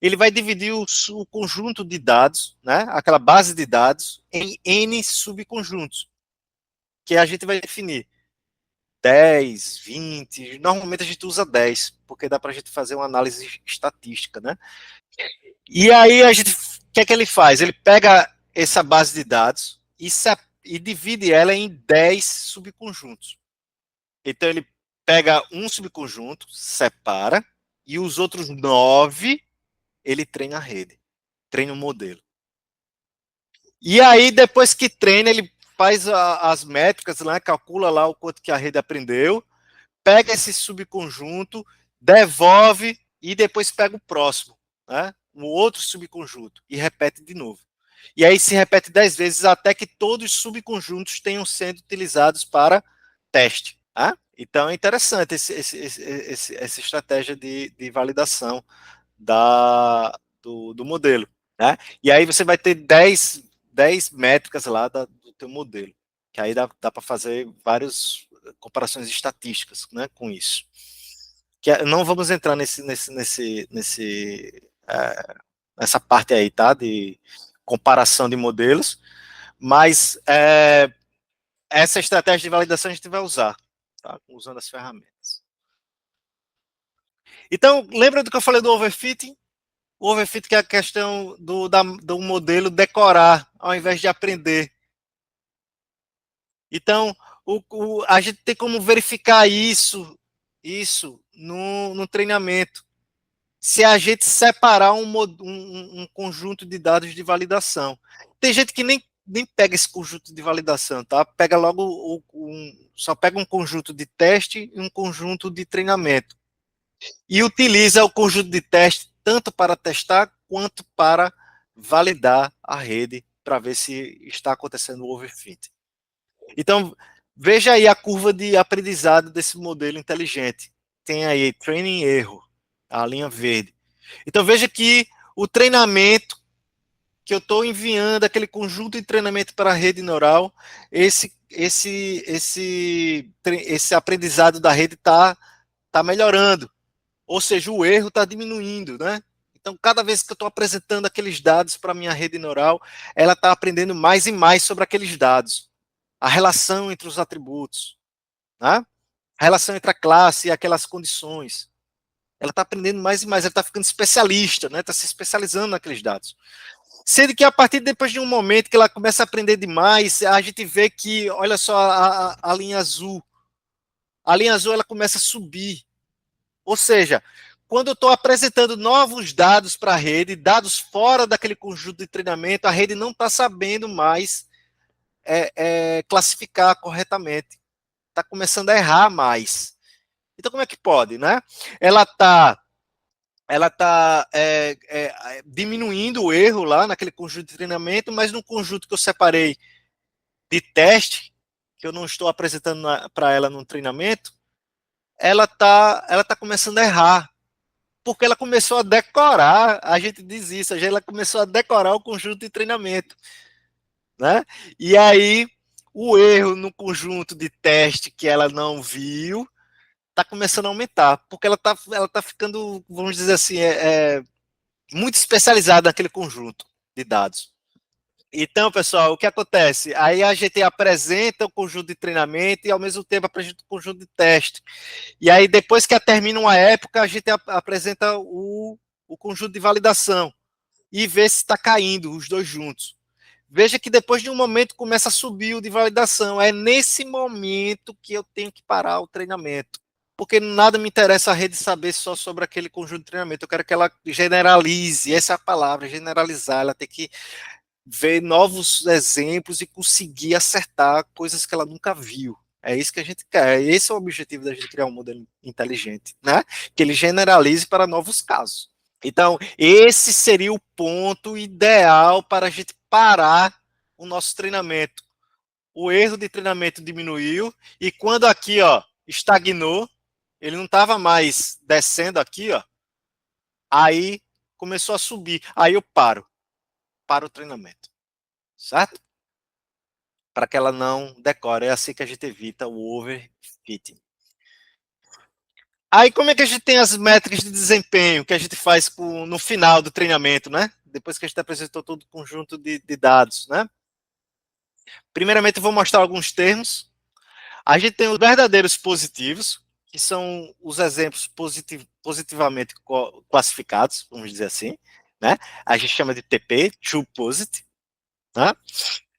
Ele vai dividir o conjunto de dados, né, aquela base de dados, em N subconjuntos, que a gente vai definir 10, 20, normalmente a gente usa 10, porque dá para a gente fazer uma análise estatística, né? E aí o que é que ele faz? Ele pega essa base de dados e divide ela em 10 subconjuntos. Então ele pega um subconjunto, separa, e os outros 9 ele treina a rede, treina o modelo. E aí, depois que treina, ele faz as métricas, né, calcula lá o quanto que a rede aprendeu, pega esse subconjunto, devolve e depois pega o próximo, né, um outro subconjunto, e repete de novo. E aí se repete 10 vezes até que todos os subconjuntos tenham sido utilizados para teste. Tá? Então é interessante essa estratégia de validação do modelo. Né? E aí você vai ter 10 métricas lá do teu modelo, que aí dá para fazer várias comparações estatísticas, né, com isso. Não vamos entrar nessa parte aí, tá, de comparação de modelos, mas essa estratégia de validação a gente vai usar, tá, usando as ferramentas. Então, lembra do que eu falei do overfitting? O overfitting que é a questão do modelo decorar, ao invés de aprender. Então, a gente tem como verificar isso no treinamento. Se a gente separar um conjunto de dados de validação. Tem gente que nem pega esse conjunto de validação, tá? Pega logo só pega um conjunto de teste e um conjunto de treinamento. E utiliza o conjunto de teste tanto para testar quanto para validar a rede para ver se está acontecendo o overfit. Então, veja aí a curva de aprendizado desse modelo inteligente. Tem aí training e erro, a linha verde. Então, veja que o treinamento que eu estou enviando, aquele conjunto de treinamento para a rede neural, esse aprendizado da rede está melhorando. Ou seja, o erro está diminuindo, né? Então, cada vez que eu estou apresentando aqueles dados para a minha rede neural, ela está aprendendo mais e mais sobre aqueles dados. A relação entre os atributos, né? A relação entre a classe e aquelas condições. Ela está aprendendo mais e mais, ela está ficando especialista, né? Está se especializando naqueles dados. Sendo que a partir depois de um momento que ela começa a aprender demais, a gente vê que, olha só, a linha azul. A linha azul ela começa a subir. Ou seja, quando eu estou apresentando novos dados para a rede, dados fora daquele conjunto de treinamento, a rede não está sabendo mais classificar corretamente. Está começando a errar mais. Então, como é que pode, né? Ela está diminuindo o erro lá naquele conjunto de treinamento, mas no conjunto que eu separei de teste, que eu não estou apresentando para ela no treinamento, ela tá começando a errar. Porque ela começou a decorar, a gente diz isso, ela começou a decorar o conjunto de treinamento. Né? E aí, o erro no conjunto de teste que ela não viu, está começando a aumentar, porque ela tá ficando, vamos dizer assim, muito especializada naquele conjunto de dados. Então, pessoal, o que acontece? Aí a gente apresenta o conjunto de treinamento e, ao mesmo tempo, apresenta o conjunto de teste. E aí, depois que termina uma época, a gente apresenta o conjunto de validação e vê se está caindo os dois juntos. Veja que depois de um momento começa a subir o de validação. É nesse momento que eu tenho que parar o treinamento. Porque nada me interessa a rede saber só sobre aquele conjunto de treinamento. Eu quero que ela generalize, essa é a palavra, generalizar. Ela tem que ver novos exemplos e conseguir acertar coisas que ela nunca viu. É isso que a gente quer. Esse é o objetivo da gente criar um modelo inteligente, né? Que ele generalize para novos casos. Então, esse seria o ponto ideal para a gente parar o nosso treinamento. O erro de treinamento diminuiu e quando aqui, ó, estagnou, ele não estava mais descendo aqui, ó, aí começou a subir. Aí eu paro o treinamento, certo? Para que ela não decore. É assim que a gente evita o overfitting. Aí como é que a gente tem as métricas de desempenho que a gente faz no final do treinamento, né? Depois que a gente apresentou todo o conjunto de dados, né? Primeiramente eu vou mostrar alguns termos. A gente tem os verdadeiros positivos, que são os exemplos positivamente classificados, vamos dizer assim, né? A gente chama de TP, True Positive, né?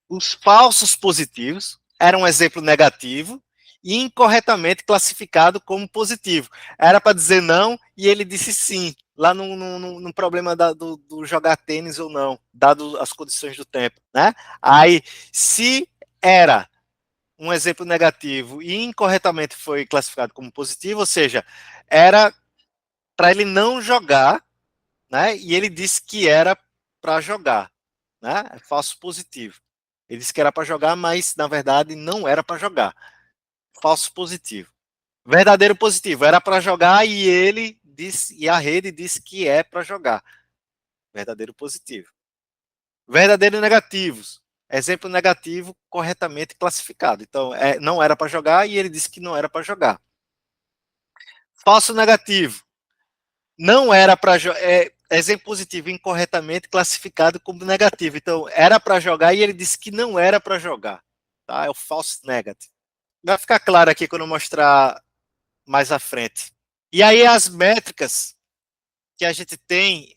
Os falsos positivos eram um exemplo negativo e incorretamente classificado como positivo. Era para dizer não e ele disse sim, lá no problema do jogar tênis ou não, dado as condições do tempo, né? Aí, se era um exemplo negativo e incorretamente foi classificado como positivo, ou seja, era para ele não jogar, né? E ele disse que era para jogar. né? É falso positivo. Ele disse que era para jogar, mas na verdade não era para jogar. Falso positivo. Verdadeiro positivo, era para jogar e ele disse, e a rede disse que é para jogar. Verdadeiro positivo. Verdadeiro negativos. Exemplo negativo corretamente classificado. Então, não era para jogar e ele disse que não era para jogar. Falso negativo. Não era para jogar. Exemplo positivo incorretamente classificado como negativo. Então, era para jogar e ele disse que não era para jogar. Tá? É o false negative. Vai ficar claro aqui quando eu mostrar mais à frente. E aí as métricas que a gente tem,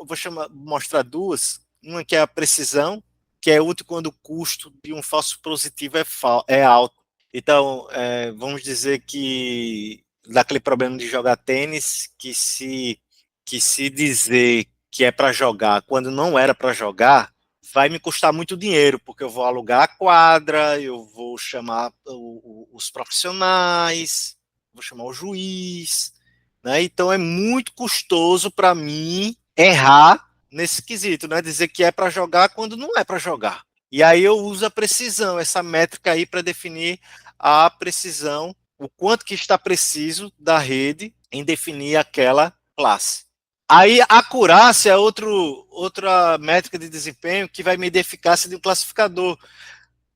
vou mostrar duas. Uma que é a precisão, que é útil quando o custo de um falso positivo é alto. Então, vamos dizer que daquele problema de jogar tênis, que se dizer que é para jogar quando não era para jogar, vai me custar muito dinheiro, porque eu vou alugar a quadra, eu vou chamar os profissionais, vou chamar o juiz, né? Então é muito custoso para mim errar nesse quesito, né? Dizer que é para jogar quando não é para jogar. E aí eu uso a precisão, essa métrica aí para definir a precisão, o quanto que está preciso da rede em definir aquela classe. Aí a acurácia é outra métrica de desempenho que vai medir a eficácia de um classificador.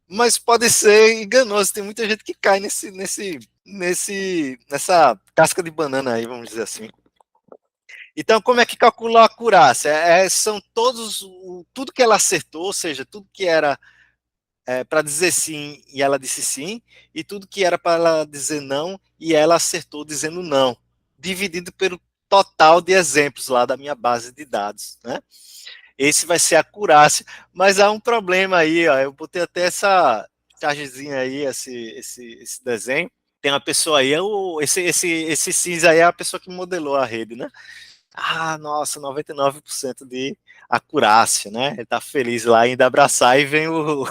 Mas pode ser enganoso, tem muita gente que cai nessa casca de banana aí, vamos dizer assim. Então, como é que calcula a acurácia? São tudo que ela acertou, ou seja, tudo que era para dizer sim e ela disse sim, e tudo que era para ela dizer não e ela acertou dizendo não, dividido pelo total de exemplos lá da minha base de dados, né? Esse vai ser a acurácia, mas há um problema aí, ó, eu botei até essa chargezinha aí, esse desenho, tem uma pessoa aí, esse cinza aí é a pessoa que modelou a rede, né? Ah, nossa, 99% de acurácia, né? Ele tá feliz lá, ainda abraçar e vem o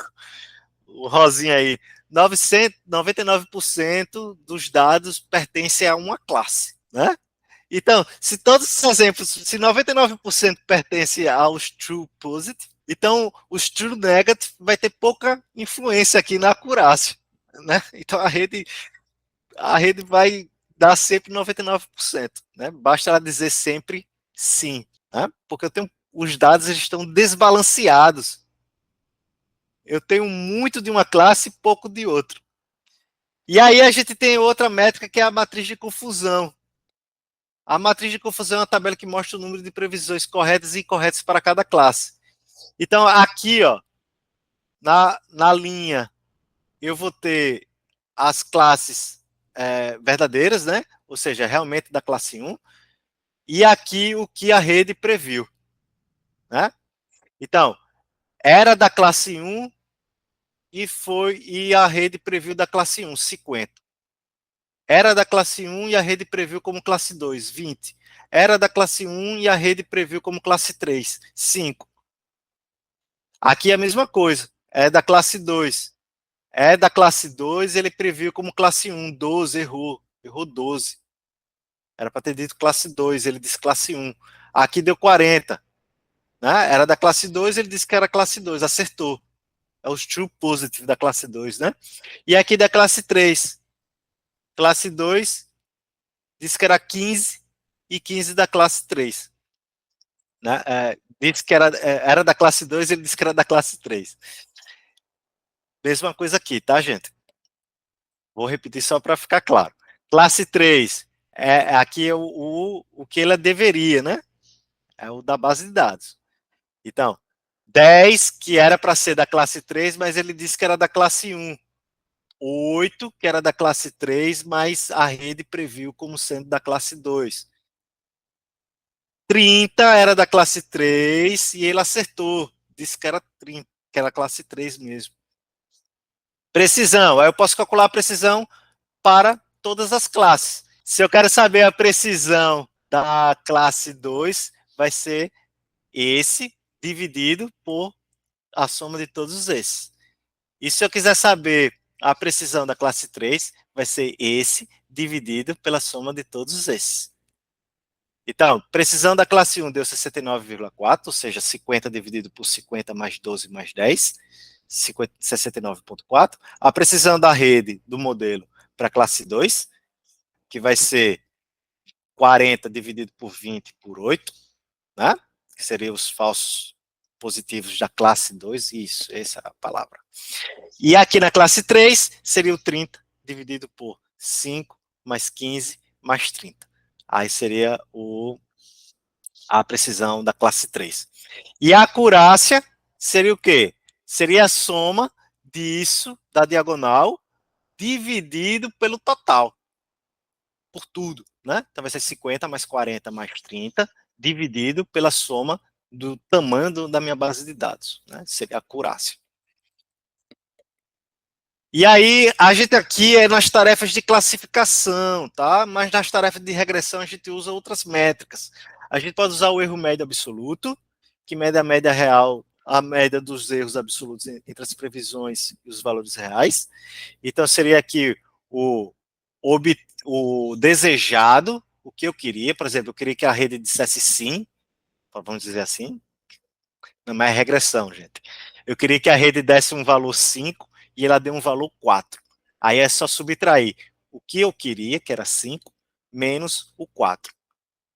rosinha aí. 99% dos dados pertencem a uma classe, né? Então, se todos os exemplos, se 99% pertencem aos true positive, então os true negative vai ter pouca influência aqui na acurácia, né? Então a rede vai dar sempre 99%, né? Basta ela dizer sempre sim, né? Porque os dados eles estão desbalanceados. Eu tenho muito de uma classe e pouco de outra. E aí a gente tem outra métrica que é a matriz de confusão. A matriz de confusão é uma tabela que mostra o número de previsões corretas e incorretas para cada classe. Então, aqui, ó, na linha, eu vou ter as classes verdadeiras, né? Ou seja, realmente da classe 1. E aqui o que a rede previu, né? Então, era da classe 1 e a rede previu da classe 1, 50. Era da classe 1 e a rede previu como classe 2, 20. Era da classe 1 e a rede previu como classe 3, 5. Aqui é a mesma coisa. É da classe 2. É da classe 2, ele previu como classe 1, 12, errou. Errou 12. Era para ter dito classe 2, ele disse classe 1. Aqui deu 40. Né? Era da classe 2, ele disse que era classe 2, acertou. É os true positive da classe 2, né? E aqui da classe 3. Classe 2, disse que era 15 e 15 da classe 3. Né? Disse que era da classe 2, ele disse que era da classe 3. Mesma coisa aqui, tá, gente? Vou repetir só para ficar claro. Classe 3, aqui é o que ela deveria, né? É o da base de dados. Então, 10, que era para ser da classe 3, mas ele disse que era da classe 1. 8, que era da classe 3, mas a rede previu como sendo da classe 2. 30 era da classe 3 e ele acertou. Disse que era 30, que era classe 3 mesmo. Precisão. Aí eu posso calcular a precisão para todas as classes. Se eu quero saber a precisão da classe 2, vai ser esse dividido por a soma de todos esses. E se eu quiser saber a precisão da classe 3, vai ser esse dividido pela soma de todos esses. Então, precisão da classe 1 deu 69,4, ou seja, 50 dividido por 50 mais 12 mais 10, 69,4. A precisão da rede do modelo para a classe 2, que vai ser 40 dividido por 20 por 8, né? Que seriam os falsos positivos da classe 2, isso, essa é a palavra. E aqui na classe 3, seria o 30 dividido por 5 mais 15 mais 30. Aí seria a precisão da classe 3. E a acurácia seria o quê? Seria a soma disso, da diagonal, dividido pelo total. Por tudo, né? Então vai ser 50 mais 40 mais 30, dividido pela soma do tamanho da minha base de dados, né? Seria a acurácia. E aí, a gente aqui é nas tarefas de classificação, tá? Mas nas tarefas de regressão a gente usa outras métricas. A gente pode usar o erro médio absoluto, que mede a média real, a média dos erros absolutos entre as previsões e os valores reais. Então, seria aqui o desejado, o que eu queria. Por exemplo, eu queria que a rede dissesse sim, vamos dizer assim. Não é regressão, gente. Eu queria que a rede desse um valor 5 e ela deu um valor 4. Aí é só subtrair o que eu queria, que era 5, menos o 4.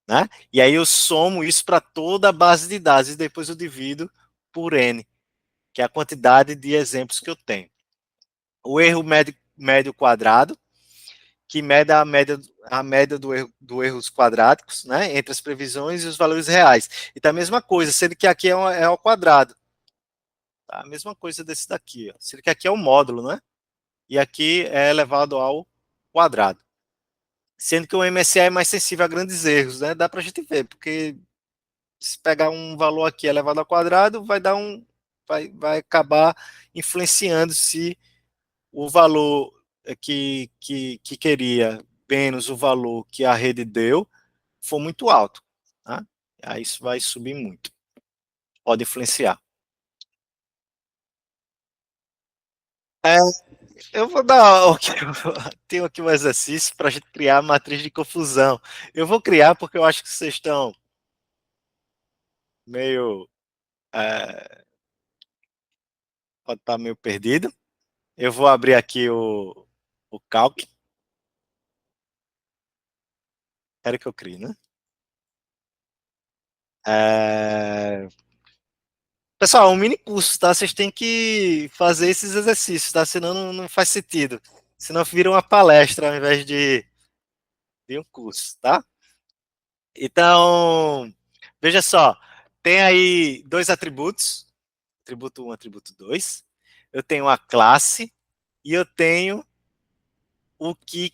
Né? E aí eu somo isso para toda a base de dados e depois eu divido por N, que é a quantidade de exemplos que eu tenho. O erro médio quadrado, que mede a média do erros quadráticos, né, entre as previsões e os valores reais. Então, a mesma coisa, sendo que aqui é ao quadrado. Tá? A mesma coisa desse daqui. Ó. Sendo que aqui é o módulo, né? E aqui é elevado ao quadrado. Sendo que o MSE é mais sensível a grandes erros, né? Dá para a gente ver, porque se pegar um valor aqui elevado ao quadrado, vai acabar influenciando se o valor que queria menos o valor que a rede deu for muito alto. Tá? Aí isso vai subir muito. Pode influenciar. Eu vou dar. Tenho aqui um exercício para a gente criar a matriz de confusão. Eu vou criar porque eu acho que vocês estão meio. Pode estar meio perdido. Eu vou abrir aqui o Calc. Quero que eu crie, né? Pessoal, é um mini curso, tá? Vocês têm que fazer esses exercícios, tá? Senão não faz sentido. Senão vira uma palestra ao invés de um curso, tá? Então, veja só. Tem aí dois atributos. Atributo 1, atributo 2. Eu tenho a classe e eu tenho o que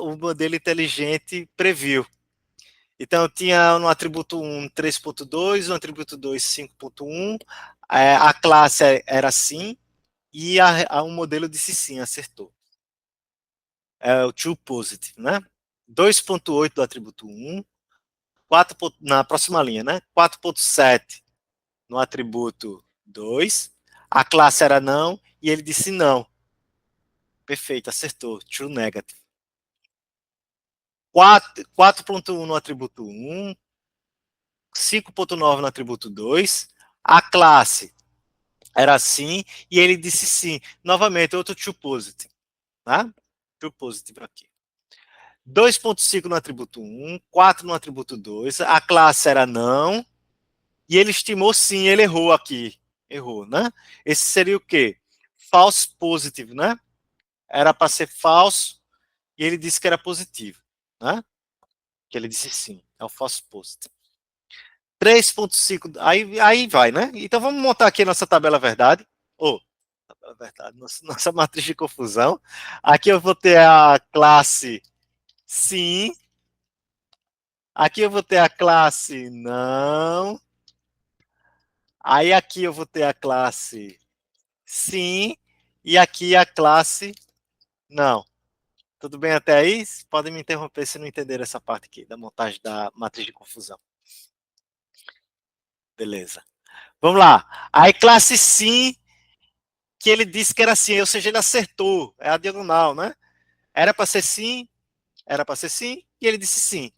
o modelo inteligente previu. Então, eu tinha no atributo 1 3.2, no atributo 2 5.1, a classe era sim, e o modelo disse sim, acertou. É o true positive, né? 2.8 do atributo 1, 4, na próxima linha, né? 4.7 no atributo 2, a classe era não, e ele disse não. Perfeito, acertou, true negative. 4.1 no atributo 1, 5.9 no atributo 2, a classe era sim, e ele disse sim. Novamente, outro true positive. Tá? True positive aqui. 2.5 no atributo 1, 4 no atributo 2, a classe era não, e ele estimou sim, ele errou aqui. Errou, né? Esse seria o quê? False positive, né? Era para ser falso, e ele disse que era positivo, né? Que ele disse sim, é o false positive. 3.5, aí vai, né? Então vamos montar aqui a nossa tabela verdade. Tabela verdade, nossa matriz de confusão. Aqui eu vou ter a classe sim. Aqui eu vou ter a classe não. Aí aqui eu vou ter a classe sim. E aqui a classe não. Tudo bem até aí? Podem me interromper se não entenderam essa parte aqui da montagem da matriz de confusão. Beleza. Vamos lá. Aí classe sim, que ele disse que era sim, ou seja, ele acertou. É a diagonal, né? Era para ser sim, e ele disse sim.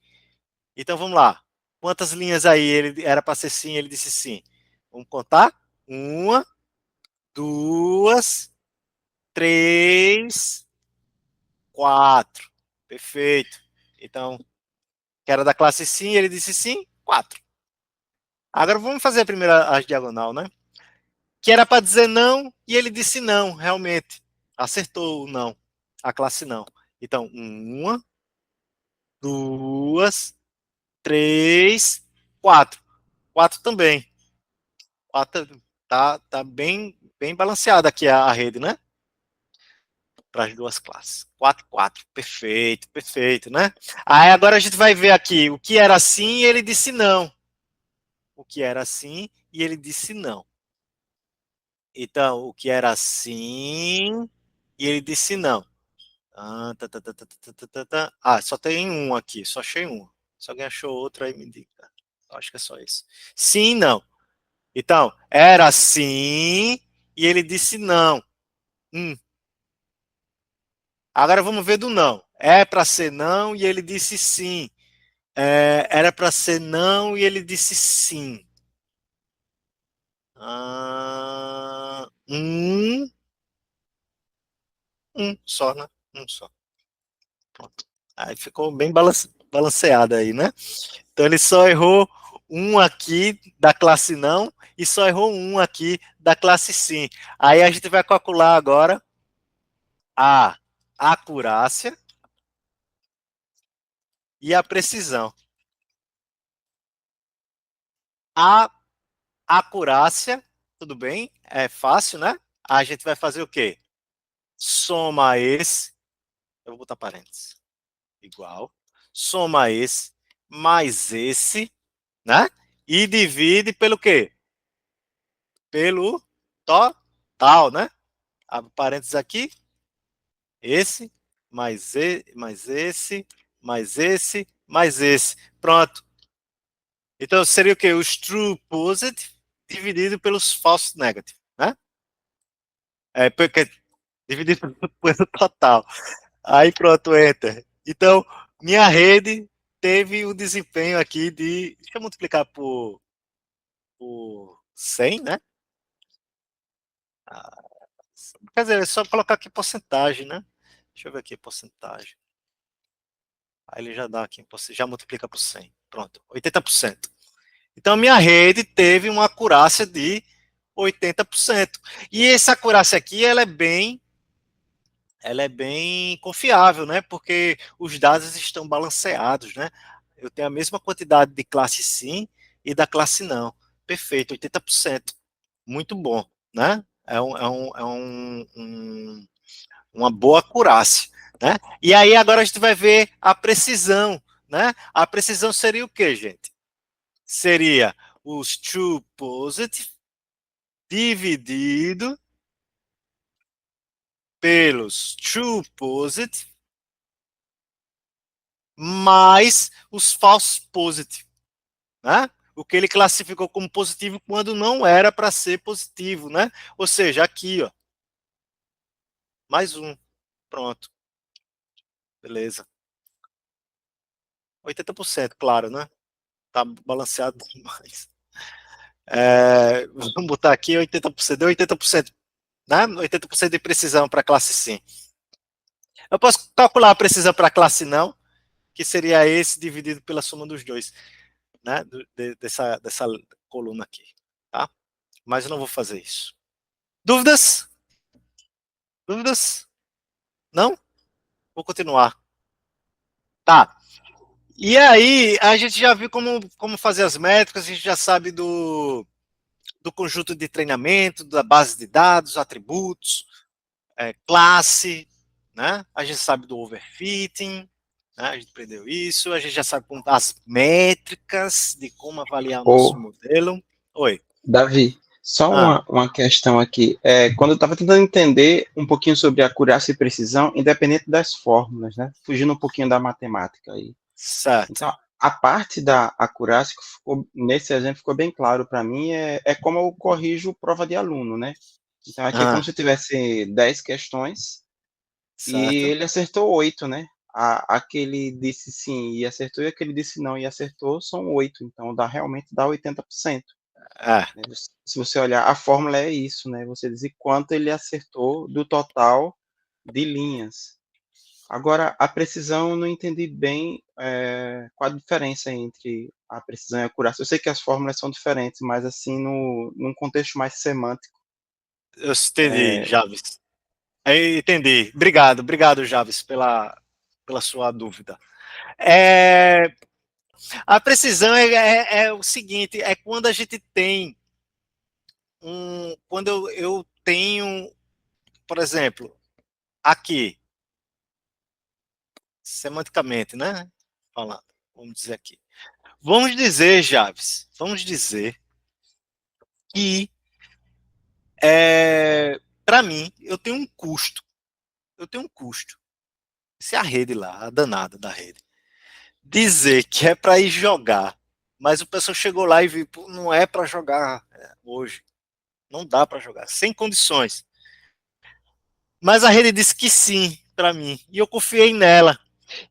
Então vamos lá. Quantas linhas aí ele era para ser sim, ele disse sim. Vamos contar? 1, 2, 3, 4. Perfeito. Então, que era da classe sim, ele disse sim, 4. Agora vamos fazer a primeira as diagonal, né? Que era para dizer não, e ele disse não, realmente. Acertou o não, a classe não. Então, 1, 2, 3, 4. 4 também. 4 tá bem balanceada aqui a rede, né? Para as duas classes. 4, 4. Perfeito, perfeito, né? Aí agora a gente vai ver aqui o que era sim e ele disse não. O que era sim e ele disse não. Então, o que era sim e ele disse não. Só tem um aqui, só achei um. Se alguém achou outro aí, me diga. Acho que é só isso. Sim, não. Então, era sim e ele disse não. Agora vamos ver do não. É para ser não e ele disse sim. Era para ser não e ele disse sim. Só, né? Um só. Pronto. Aí ficou bem balanceado aí, né? Então ele só errou um aqui da classe não e só errou um aqui da classe sim. Aí a gente vai calcular agora a acurácia e a precisão. A acurácia, tudo bem? É fácil, né? A gente vai fazer o quê? Soma esse, eu vou botar parênteses, igual, soma esse mais esse, né? E divide pelo quê? Pelo total, né? Abre parênteses aqui, esse, mais esse, mais esse, mais esse. Pronto. Então, seria o quê? Os true positive dividido pelos false negative, né? Porque dividido pelo total. Aí pronto, enter. Então, minha rede teve o desempenho aqui de... Deixa eu multiplicar por 100, né? Quer dizer, é só colocar aqui porcentagem, né? Deixa eu ver aqui, porcentagem. Aí ele já dá aqui, já multiplica por 100. Pronto, 80%. Então, minha rede teve uma acurácia de 80%. E essa acurácia aqui, ela é bem confiável, né? Porque os dados estão balanceados, né? Eu tenho a mesma quantidade de classe sim e da classe não. Perfeito, 80%. Muito bom, né? Uma boa acurácia, né? E aí agora a gente vai ver a precisão, né? A precisão seria o quê, gente? Seria os true positive dividido pelos true positive mais os false positive, né? O que ele classificou como positivo quando não era para ser positivo, né? Ou seja, aqui, ó, mais um, pronto, beleza. 80%, claro, né? Tá balanceado demais. Vamos botar aqui 80%, deu 80%, né? 80% de precisão para a classe sim. Eu posso calcular a precisão para a classe não, que seria esse dividido pela soma dos dois, né? Dessa coluna aqui, tá? Mas eu não vou fazer isso. Dúvidas? Dúvidas? Não? Vou continuar. Tá. E aí, a gente já viu como fazer as métricas, a gente já sabe do conjunto de treinamento, da base de dados, atributos, classe, né? A gente sabe do overfitting, né? A gente aprendeu isso, a gente já sabe as métricas de como avaliar o nosso modelo. Oi. Davi, só uma questão aqui. Quando eu estava tentando entender um pouquinho sobre acurácia e precisão, independente das fórmulas, né? Fugindo um pouquinho da matemática aí. Certo. Então, a parte da acurácia, que ficou, nesse exemplo, ficou bem claro para mim, é como eu corrijo prova de aluno, né? Então, aqui é como se eu tivesse 10 questões certo. e ele acertou 8, né? aquele disse sim e acertou, e aquele disse não e acertou, são 8. Então, realmente dá 80%. É, Né? Se você olhar, a fórmula é isso, né? Você dizer quanto ele acertou do total de linhas. Agora, a precisão, eu não entendi bem qual a diferença entre a precisão e a acurácia. Eu sei que as fórmulas são diferentes, mas assim, num contexto mais semântico. eu entendi, Javes. Entendi. Obrigado, Javes, pela sua dúvida. A precisão é o seguinte, é quando a gente tem quando eu tenho, por exemplo, aqui, semanticamente, né? Falando, vamos dizer aqui. Vamos dizer, Javes, que para mim, eu tenho um custo. Se a rede lá, a danada da rede, dizer que é para ir jogar, mas o pessoal chegou lá e viu, não é para jogar hoje. Não dá para jogar, sem condições. Mas a rede disse que sim para mim, e eu confiei nela.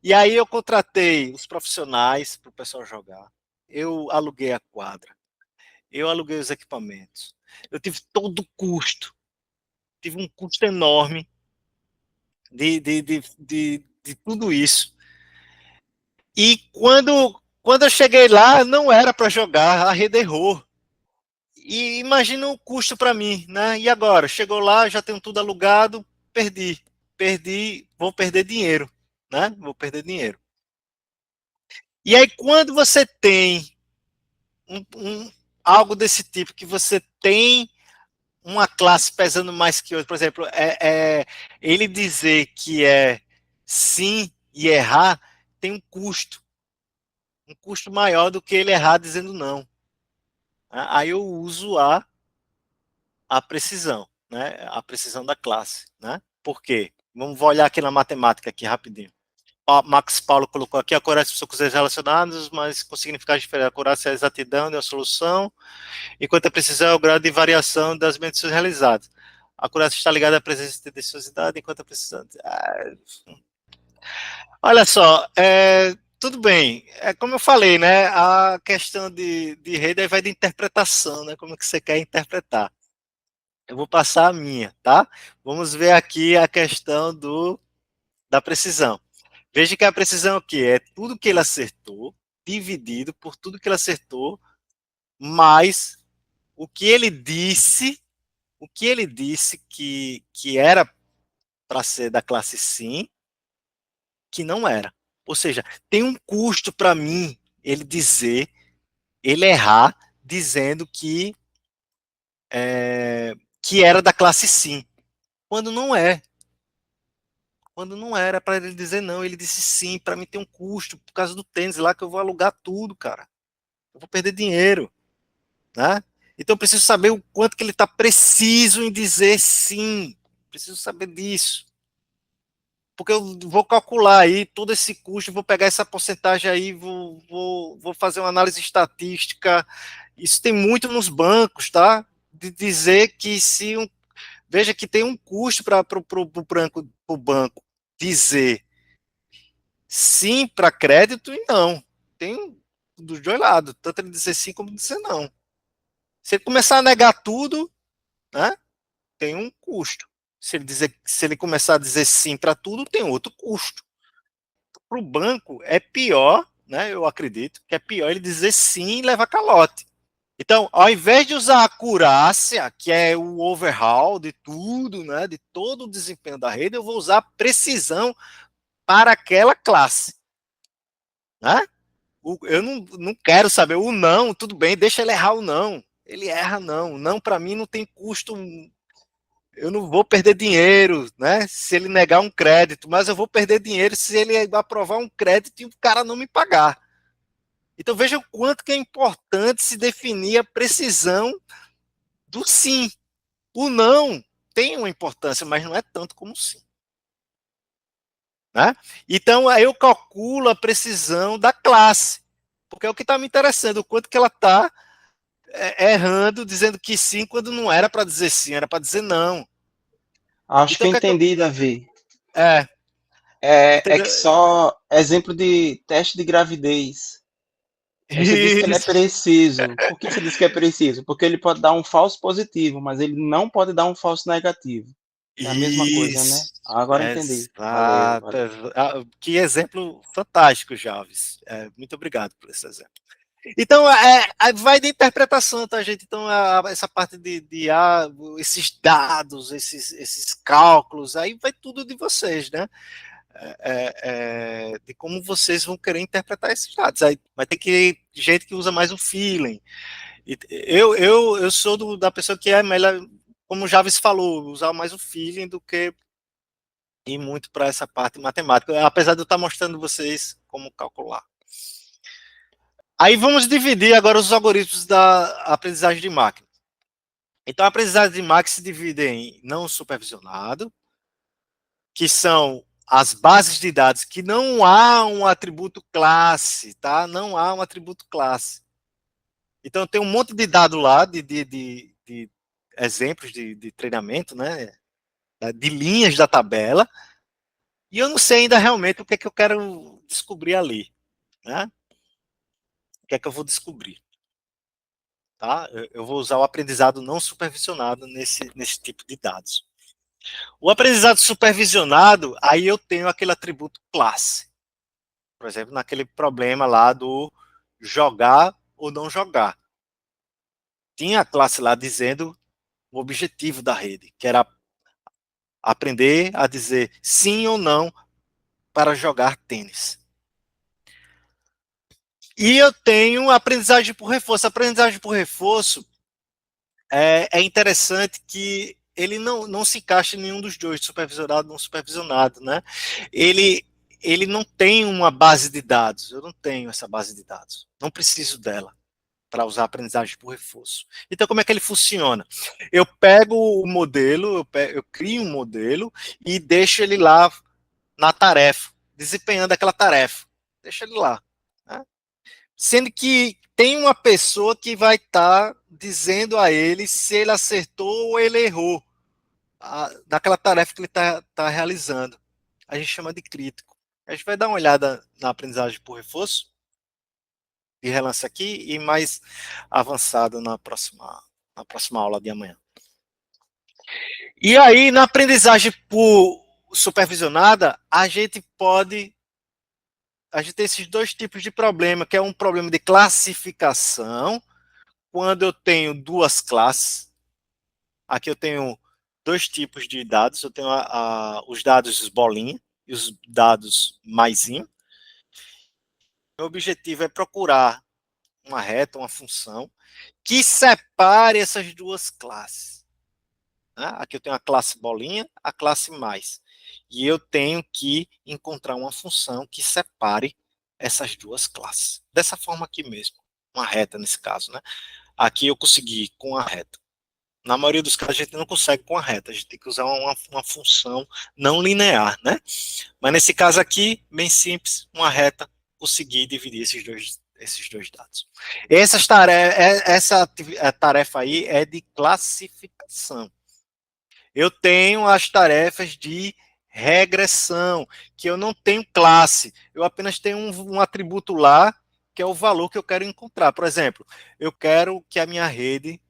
E aí eu contratei os profissionais para o pessoal jogar. Eu aluguei a quadra. Eu aluguei os equipamentos. Eu tive todo o custo. Tive um custo enorme de tudo isso. E quando eu cheguei lá, não era para jogar, a rede errou. E imagina o custo para mim, né? E agora? Chegou lá, já tenho tudo alugado, perdi, vou perder dinheiro, né? Vou perder dinheiro. E aí, quando você tem algo desse tipo, que você tem uma classe pesando mais que outra, por exemplo, ele dizer que é sim e errar, tem um custo maior do que ele errar dizendo não. Aí eu uso a precisão, né? A precisão da classe, né? Por quê? Vamos olhar aqui na matemática aqui rapidinho. O Max Paulo colocou aqui a acurácia são coisas relacionadas, mas com significado diferente. A acurácia é a exatidão da solução, enquanto a precisão é o grau de variação das medições realizadas. A acurácia está ligada à presença de tendenciosidade, enquanto a precisão... Olha só, tudo bem. Como eu falei, né? A questão de rede aí vai de interpretação, né? Como que você quer interpretar. Eu vou passar a minha, tá? Vamos ver aqui a questão da precisão. Veja que a precisão é o quê? É tudo que ele acertou, dividido por tudo que ele acertou, mais o que ele disse que era para ser da classe sim, que não era. Ou seja, tem um custo para mim ele errar, dizendo que era da classe sim, quando não é. Quando não era para ele dizer não, ele disse sim, para mim tem um custo por causa do tênis lá que eu vou alugar tudo, cara. Eu vou perder dinheiro, né? Então eu preciso saber o quanto que ele está preciso em dizer sim. Preciso saber disso. Porque eu vou calcular aí todo esse custo, vou pegar essa porcentagem aí, vou fazer uma análise estatística. Isso tem muito nos bancos, tá? De dizer que se veja que tem um custo para o banco dizer sim para crédito e não. Tem dos dois lados, tanto ele dizer sim como dizer não. Se ele começar a negar tudo, né, tem um custo. Se ele começar a dizer sim para tudo, tem outro custo. Para o banco é pior, né? Eu acredito que é pior ele dizer sim e levar calote. Então, ao invés de usar a acurácia, que é o overhaul de tudo, né, de todo o desempenho da rede, eu vou usar a precisão para aquela classe. Né? Eu não quero saber o não, tudo bem, deixa ele errar o não. Ele erra não. O não para mim não tem custo. Eu não vou perder dinheiro, né? Se ele negar um crédito, mas eu vou perder dinheiro se ele aprovar um crédito e o cara não me pagar. Então veja o quanto que é importante se definir a precisão do sim. O não tem uma importância, mas não é tanto como o sim. Né? Então aí eu calculo a precisão da classe, porque é o que está me interessando, o quanto que ela está errando, dizendo que sim, quando não era para dizer sim, era para dizer não. Acho Então, que eu entendi, Davi. É que só exemplo de teste de gravidez. Aí você diz que ele é Isso. preciso. Por que você diz que é preciso? Porque ele pode dar um falso positivo, mas ele não pode dar um falso negativo. É a mesma coisa, né? Isso. Agora entendi. Valeu, Exato. valeu. Que exemplo fantástico, Javes. Muito obrigado por esse exemplo. Então, vai de interpretação, tá, gente? Então, essa parte de esses dados, esses cálculos, aí vai tudo de vocês, né? De como vocês vão querer interpretar esses dados. Aí vai ter gente que usa mais o feeling. Eu sou da pessoa que é melhor, como o Javes falou, usar mais o feeling do que ir muito para essa parte matemática, apesar de eu estar mostrando vocês como calcular. Aí vamos dividir agora os algoritmos da aprendizagem de máquina. Então, a aprendizagem de máquina se divide em não supervisionado, que são as bases de dados que não há um atributo classe, tá? Não há um atributo classe. Então, tem um monte de dado lá, de exemplos de treinamento, né? De linhas da tabela, e eu não sei ainda realmente o que é que eu quero descobrir ali, né? O que é que eu vou descobrir, tá? Eu vou usar o aprendizado não supervisionado nesse tipo de dados. O aprendizado supervisionado, aí eu tenho aquele atributo classe. Por exemplo, naquele problema lá do jogar ou não jogar. Tinha a classe lá dizendo o objetivo da rede, que era aprender a dizer sim ou não para jogar tênis. E eu tenho aprendizagem por reforço. A aprendizagem por reforço é interessante que ele não se encaixa em nenhum dos dois, supervisionado ou não supervisionado, né? Ele não tem uma base de dados. Eu não tenho essa base de dados. Não preciso dela para usar a aprendizagem por reforço. Então, como é que ele funciona? Eu pego o modelo, eu crio um modelo e deixo ele lá na tarefa, desempenhando aquela tarefa. Deixa ele lá, né? Sendo que tem uma pessoa que vai estar dizendo a ele se ele acertou ou ele errou daquela tarefa que ele está realizando. A gente chama de crítico. A gente vai dar uma olhada na aprendizagem por reforço, de relance aqui, e mais avançado na próxima aula de amanhã. E aí, na aprendizagem por supervisionada, a gente tem esses dois tipos de problema, que é um problema de classificação, quando eu tenho duas classes. Aqui eu tenho dois tipos de dados, eu tenho os dados bolinha e os dados maisinho. Meu objetivo é procurar uma reta, uma função, que separe essas duas classes. Né? Aqui eu tenho a classe bolinha, a classe mais. E eu tenho que encontrar uma função que separe essas duas classes. Dessa forma aqui mesmo, uma reta nesse caso. Né? Aqui eu consegui com a reta. Na maioria dos casos a gente não consegue com a reta, a gente tem que usar uma função não linear. Né? Mas nesse caso aqui, bem simples, uma reta, consegui dividir esses dois dados. Essa tarefa aí é de classificação. Eu tenho as tarefas de regressão, que eu não tenho classe, eu apenas tenho um atributo lá, que é o valor que eu quero encontrar. Por exemplo, eu quero que a minha rede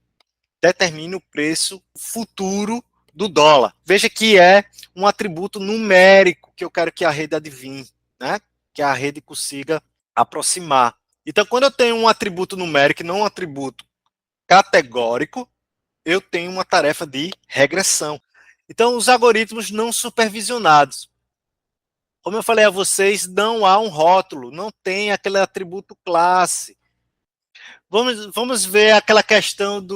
determine o preço futuro do dólar. Veja que é um atributo numérico que eu quero que a rede adivinhe, né? Que a rede consiga aproximar. Então, quando eu tenho um atributo numérico e não um atributo categórico, eu tenho uma tarefa de regressão. Então, os algoritmos não supervisionados. Como eu falei a vocês, não há um rótulo, não tem aquele atributo classe. Vamos ver aquela questão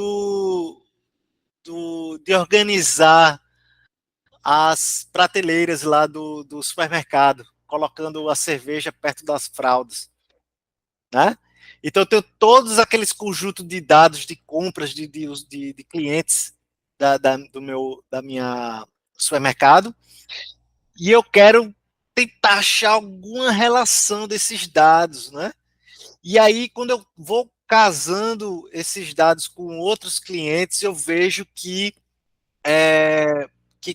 de organizar as prateleiras lá do supermercado, colocando a cerveja perto das fraldas. Né? Então, eu tenho todos aqueles conjuntos de dados de compras de clientes da minha supermercado, e eu quero tentar achar alguma relação desses dados, né? E aí, quando eu vou casando esses dados com outros clientes, eu vejo que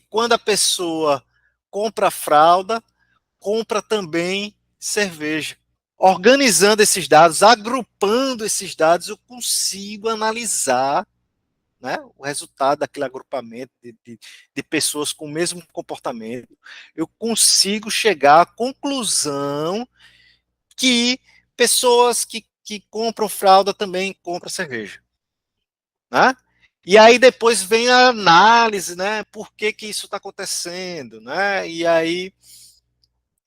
quando a pessoa compra a fralda, compra também cerveja. Organizando esses dados, agrupando esses dados, eu consigo analisar, né, o resultado daquele agrupamento de pessoas com o mesmo comportamento. Eu consigo chegar à conclusão que pessoas que compram fralda também compram cerveja. Né? E aí depois vem a análise, né? Por que isso está acontecendo, né? E aí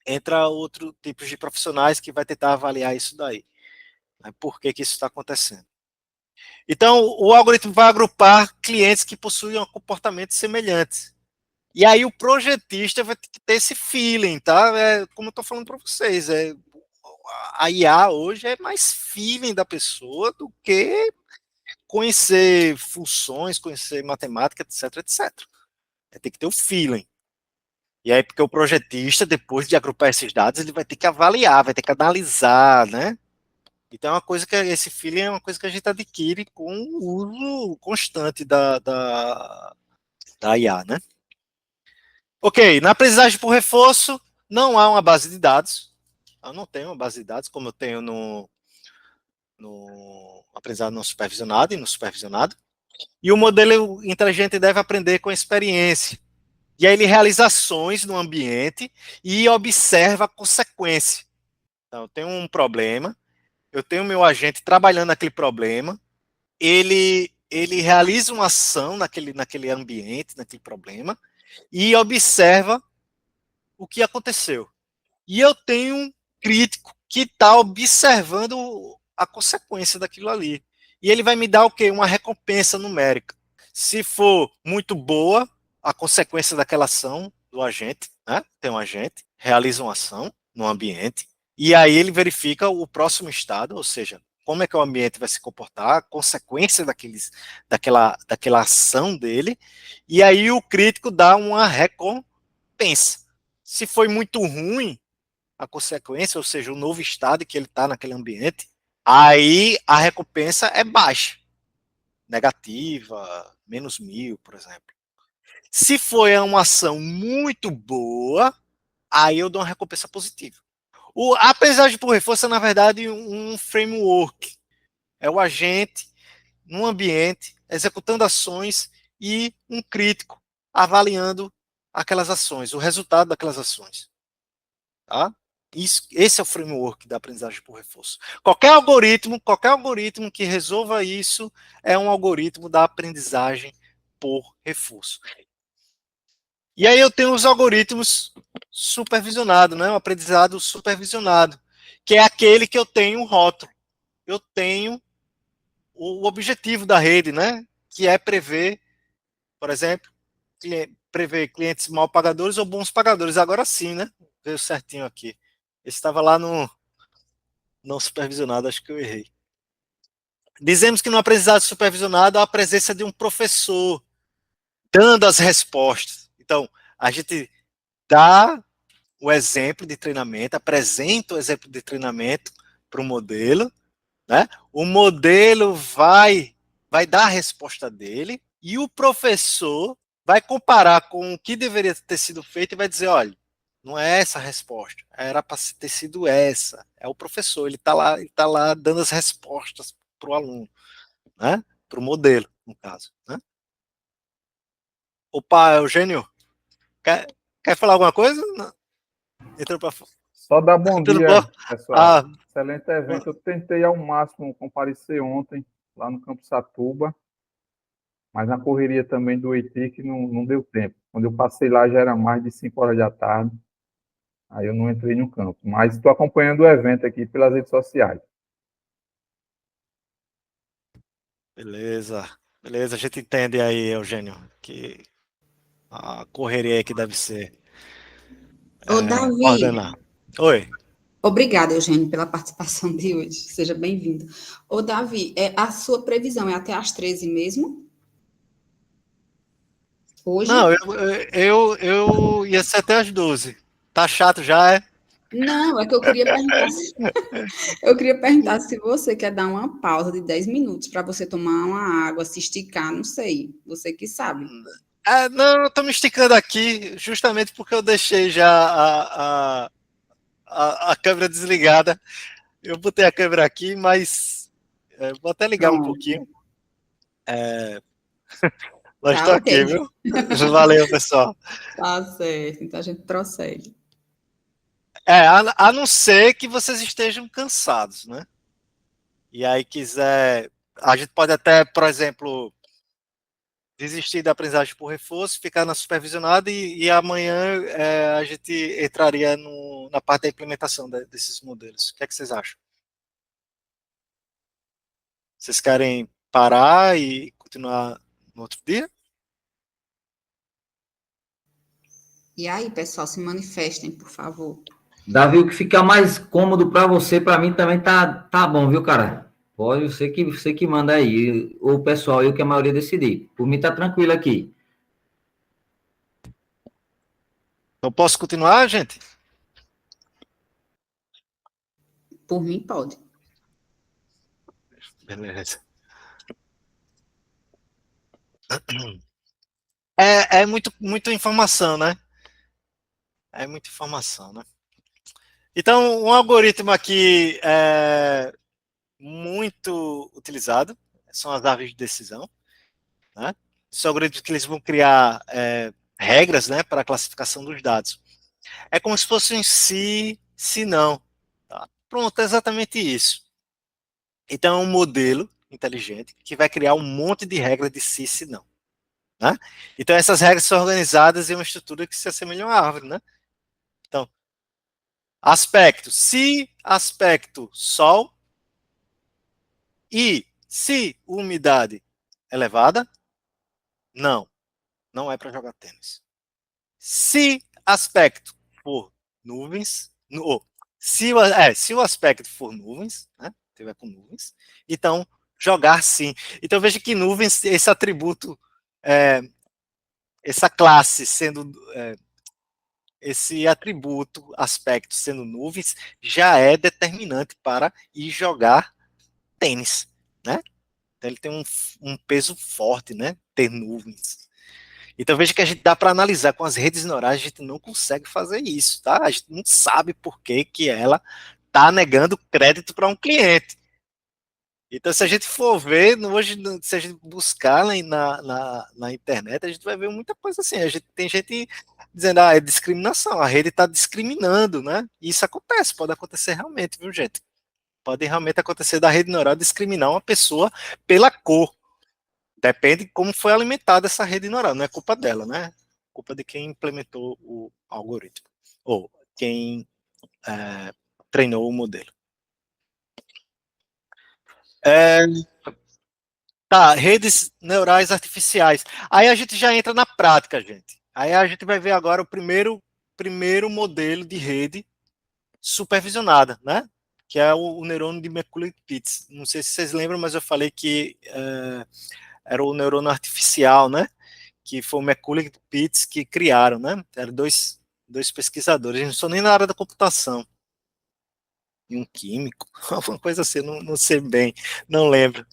entra outro tipo de profissionais que vai tentar avaliar isso daí. Né? Por que isso está acontecendo? Então, o algoritmo vai agrupar clientes que possuem um comportamento semelhante. E aí o projetista vai ter esse feeling, tá? Como eu estou falando para vocês, a IA hoje é mais feeling da pessoa do que conhecer funções, conhecer matemática, etc, etc. Tem que ter o feeling. E aí, porque o projetista, depois de agrupar esses dados, ele vai ter que avaliar, vai ter que analisar, né? Então, é uma coisa que esse feeling é uma coisa que a gente adquire com o uso constante da IA, né? Ok, na aprendizagem por reforço, não há uma base de dados. Eu não tenho uma base de dados, como eu tenho no aprendizado não supervisionado e no supervisionado. E o modelo inteligente deve aprender com a experiência. E aí ele realiza ações no ambiente e observa a consequência. Então, eu tenho um problema, eu tenho meu agente trabalhando naquele problema, ele realiza uma ação naquele ambiente, naquele problema, e observa o que aconteceu. E eu tenho um crítico que está observando a consequência daquilo ali. E ele vai me dar o quê? Uma recompensa numérica. Se for muito boa, a consequência daquela ação do agente, né? Tem um agente, realiza uma ação no ambiente, e aí ele verifica o próximo estado, ou seja, como é que o ambiente vai se comportar, a consequência daquela ação dele, e aí o crítico dá uma recompensa. Se foi muito ruim a consequência, ou seja, o novo estado que ele está naquele ambiente, aí a recompensa é baixa, negativa, -1000, por exemplo. Se foi uma ação muito boa, aí eu dou uma recompensa positiva. A aprendizagem por reforço é, na verdade, um framework. É o agente num ambiente, executando ações e um crítico avaliando aquelas ações, o resultado daquelas ações. Tá? Esse é o framework da aprendizagem por reforço. Qualquer algoritmo que resolva isso é um algoritmo da aprendizagem por reforço. E aí eu tenho os algoritmos supervisionados, né? O aprendizado supervisionado, que é aquele que eu tenho um rótulo. Eu tenho o objetivo da rede, né? Que é prever, por exemplo, prever clientes mal pagadores ou bons pagadores. Agora sim, né? Veio certinho aqui. Esse estava lá no não supervisionado, acho que eu errei. Dizemos que no aprendizado supervisionado há a presença de um professor dando as respostas. Então, a gente dá o exemplo de treinamento, apresenta o exemplo de treinamento para o modelo, né? O modelo vai dar a resposta dele e o professor vai comparar com o que deveria ter sido feito e vai dizer, olha, não é essa a resposta, era para ter sido essa. É o professor, ele tá lá dando as respostas para o aluno, né? Para o modelo, no caso. Né? Opa, Eugênio, quer falar alguma coisa? Não. Entrou para Só dar bom Tudo dia, bom? pessoal. Excelente evento. Eu tentei ao máximo comparecer ontem, lá no Campo Satuba, mas na correria também do EITIC não deu tempo. Quando eu passei lá já era mais de 5 horas da tarde, aí eu não entrei no campo. Mas estou acompanhando o evento aqui pelas redes sociais. Beleza, beleza. A gente entende aí, Eugênio, que a correria aí que deve ser Ô, Davi, ordenar. Oi. obrigada, Eugênio, pela participação de hoje. Seja bem-vindo. Ô, Davi, a sua previsão é até às 13 mesmo? Hoje? Não, eu ia ser até às 12. Tá chato já, é? Não, é que eu queria perguntar eu queria perguntar se você quer dar uma pausa de 10 minutos para você tomar uma água, se esticar, não sei. Você que sabe. Não, eu tô me esticando aqui justamente porque eu deixei já a câmera desligada. Eu botei a câmera aqui, mas vou até ligar um pouquinho. Mas Tá tô ok. aqui, viu? Valeu, pessoal. Tá certo, então a gente prossegue. A não ser que vocês estejam cansados, né? E aí quiser... A gente pode até, por exemplo, desistir da aprendizagem por reforço, ficar na supervisionada e amanhã a gente entraria na parte da implementação desses modelos. O que é que vocês acham? Vocês querem parar e continuar no outro dia? E aí, pessoal, se manifestem, por favor. Davi, o que fica mais cômodo para você, para mim também tá bom, viu, cara? Pode, você que manda aí. O pessoal, eu que a maioria decidir. Por mim tá tranquilo aqui. Então posso continuar, gente? Por mim, pode. Beleza. É muita informação, né? É muita informação, né? Então, um algoritmo aqui muito utilizado são as árvores de decisão, né? Esses algoritmos que eles vão criar regras, né, para a classificação dos dados. É como se fosse um se não. Tá? Pronto, é exatamente isso. Então, é um modelo inteligente que vai criar um monte de regras de se não. Né? Então, essas regras são organizadas em uma estrutura que se assemelha a uma árvore. Né? Então, aspecto, se aspecto sol e se umidade elevada, não é para jogar tênis. Se aspecto for nuvens, se o aspecto for nuvens, né, tiver com nuvens, então jogar sim. Então veja que nuvens, esse atributo, essa classe sendo, esse atributo, aspecto sendo nuvens, já é determinante para ir jogar tênis, né? Então ele tem um peso forte, né? Ter nuvens. Então veja que a gente dá para analisar com as redes neurais, a gente não consegue fazer isso, tá? A gente não sabe por que ela está negando crédito para um cliente. Então, se a gente for ver, hoje, se a gente buscar na internet, a gente vai ver muita coisa assim. Tem gente dizendo, é discriminação, a rede está discriminando, né? E isso acontece, pode acontecer realmente, viu, gente? Pode realmente acontecer da rede neural discriminar uma pessoa pela cor. Depende de como foi alimentada essa rede neural, não é culpa dela, né? Culpa de quem implementou o algoritmo, ou quem treinou o modelo. Tá, redes neurais artificiais. Aí a gente já entra na prática, gente. Aí a gente vai ver agora o primeiro modelo de rede supervisionada, né? Que é o neurônio de Macaulay-Pitts. Não sei se vocês lembram, mas eu falei que era o neurônio artificial, né? Que foi o Macaulay-Pitts que criaram, né? Eram dois pesquisadores, eles não são nem na área da computação. E um químico, alguma coisa assim, não sei bem, não lembro.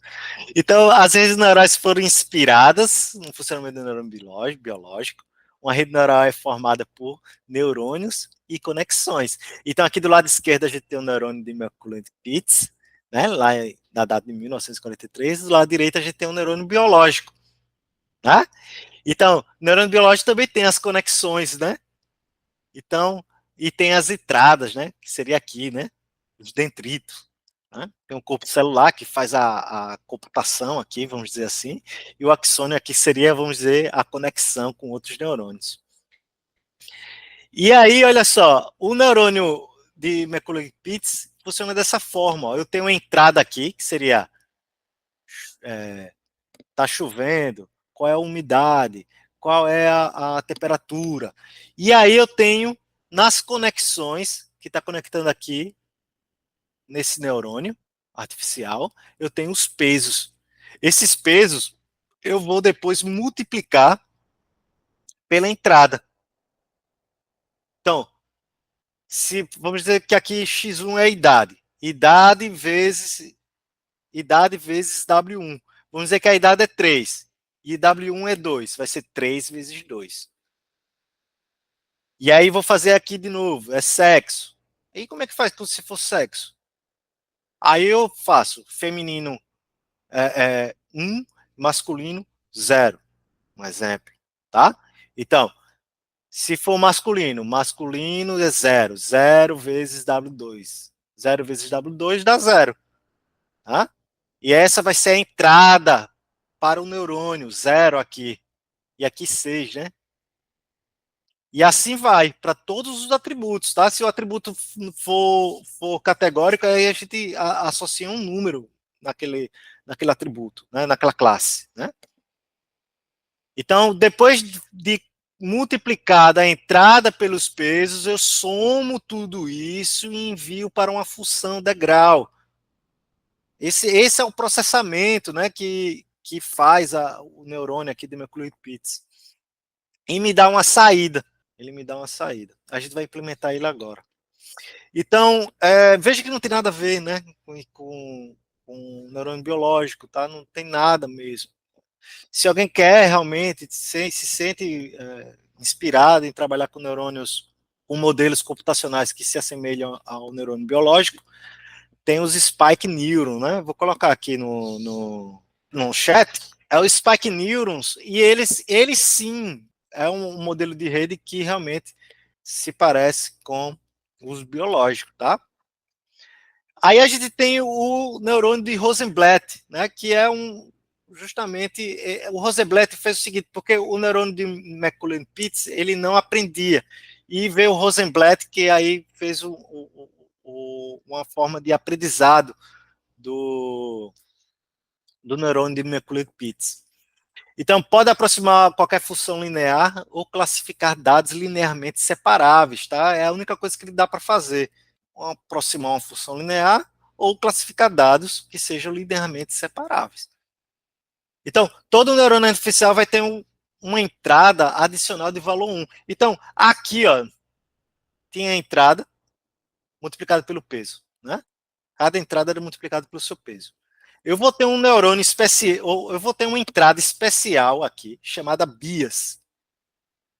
Então, as redes neurais foram inspiradas no funcionamento do neurônio biológico. Uma rede neural é formada por neurônios e conexões. Então, aqui do lado esquerdo, a gente tem o neurônio de Macaulay-Pitts, né, lá na data de 1943. Do lado direito, a gente tem um neurônio biológico. Tá? Então, o neurônio biológico também tem as conexões, né? Então, e tem as entradas, né? Que seria aqui, né? Os dendritos. Né? Tem um corpo celular que faz a computação aqui, vamos dizer assim, e o axônio aqui seria, vamos dizer, a conexão com outros neurônios. E aí, olha só, o neurônio de Macaulay-Pitts funciona dessa forma. Ó. Eu tenho uma entrada aqui, que seria tá chovendo, qual é a umidade, qual é a temperatura. E aí eu tenho nas conexões, que está conectando aqui, nesse neurônio artificial, eu tenho os pesos. Esses pesos eu vou depois multiplicar pela entrada. Então, se vamos dizer que aqui x1 é a idade. Idade vezes W1. Vamos dizer que a idade é 3 e W1 é 2, vai ser 3 vezes 2. E aí vou fazer aqui de novo, é sexo. E como é que faz se for sexo? Aí eu faço feminino 1, masculino 0. Um exemplo, tá? Então, se for masculino, masculino é 0. 0 vezes W2. 0 vezes W2 dá 0. Tá? E essa vai ser a entrada para o neurônio, 0 aqui. E aqui 6, né? E assim vai, para todos os atributos, tá? Se o atributo for categórico, aí a gente associa um número naquele atributo, né? Naquela classe, né? Então, depois de multiplicada a entrada pelos pesos, eu somo tudo isso e envio para uma função degrau. Esse é o processamento, né, que faz o neurônio aqui do Mclure-Pitts. E me dá uma saída. Ele me dá uma saída. A gente vai implementar ele agora. Então, veja que não tem nada a ver, né, com neurônio biológico, tá? Não tem nada mesmo. Se alguém quer realmente, se sente inspirado em trabalhar com neurônios, com modelos computacionais que se assemelham ao neurônio biológico, tem os Spike Neurons, né? Vou colocar aqui no chat. É o Spike Neurons, e eles sim, é um modelo de rede que realmente se parece com os biológicos, tá? Aí a gente tem o neurônio de Rosenblatt, né? Que é justamente, o Rosenblatt fez o seguinte, porque o neurônio de Mclure-Pitts, ele não aprendia, e veio o Rosenblatt, que aí fez uma forma de aprendizado do neurônio de Mclure-Pitts. Então, pode aproximar qualquer função linear ou classificar dados linearmente separáveis, tá? É a única coisa que ele dá para fazer, aproximar uma função linear ou classificar dados que sejam linearmente separáveis. Então, todo neurônio artificial vai ter uma entrada adicional de valor 1. Então, aqui, ó, tem a entrada multiplicada pelo peso, né? Cada entrada era multiplicada pelo seu peso. Eu vou ter um neurônio especial, eu vou ter uma entrada especial aqui, chamada bias,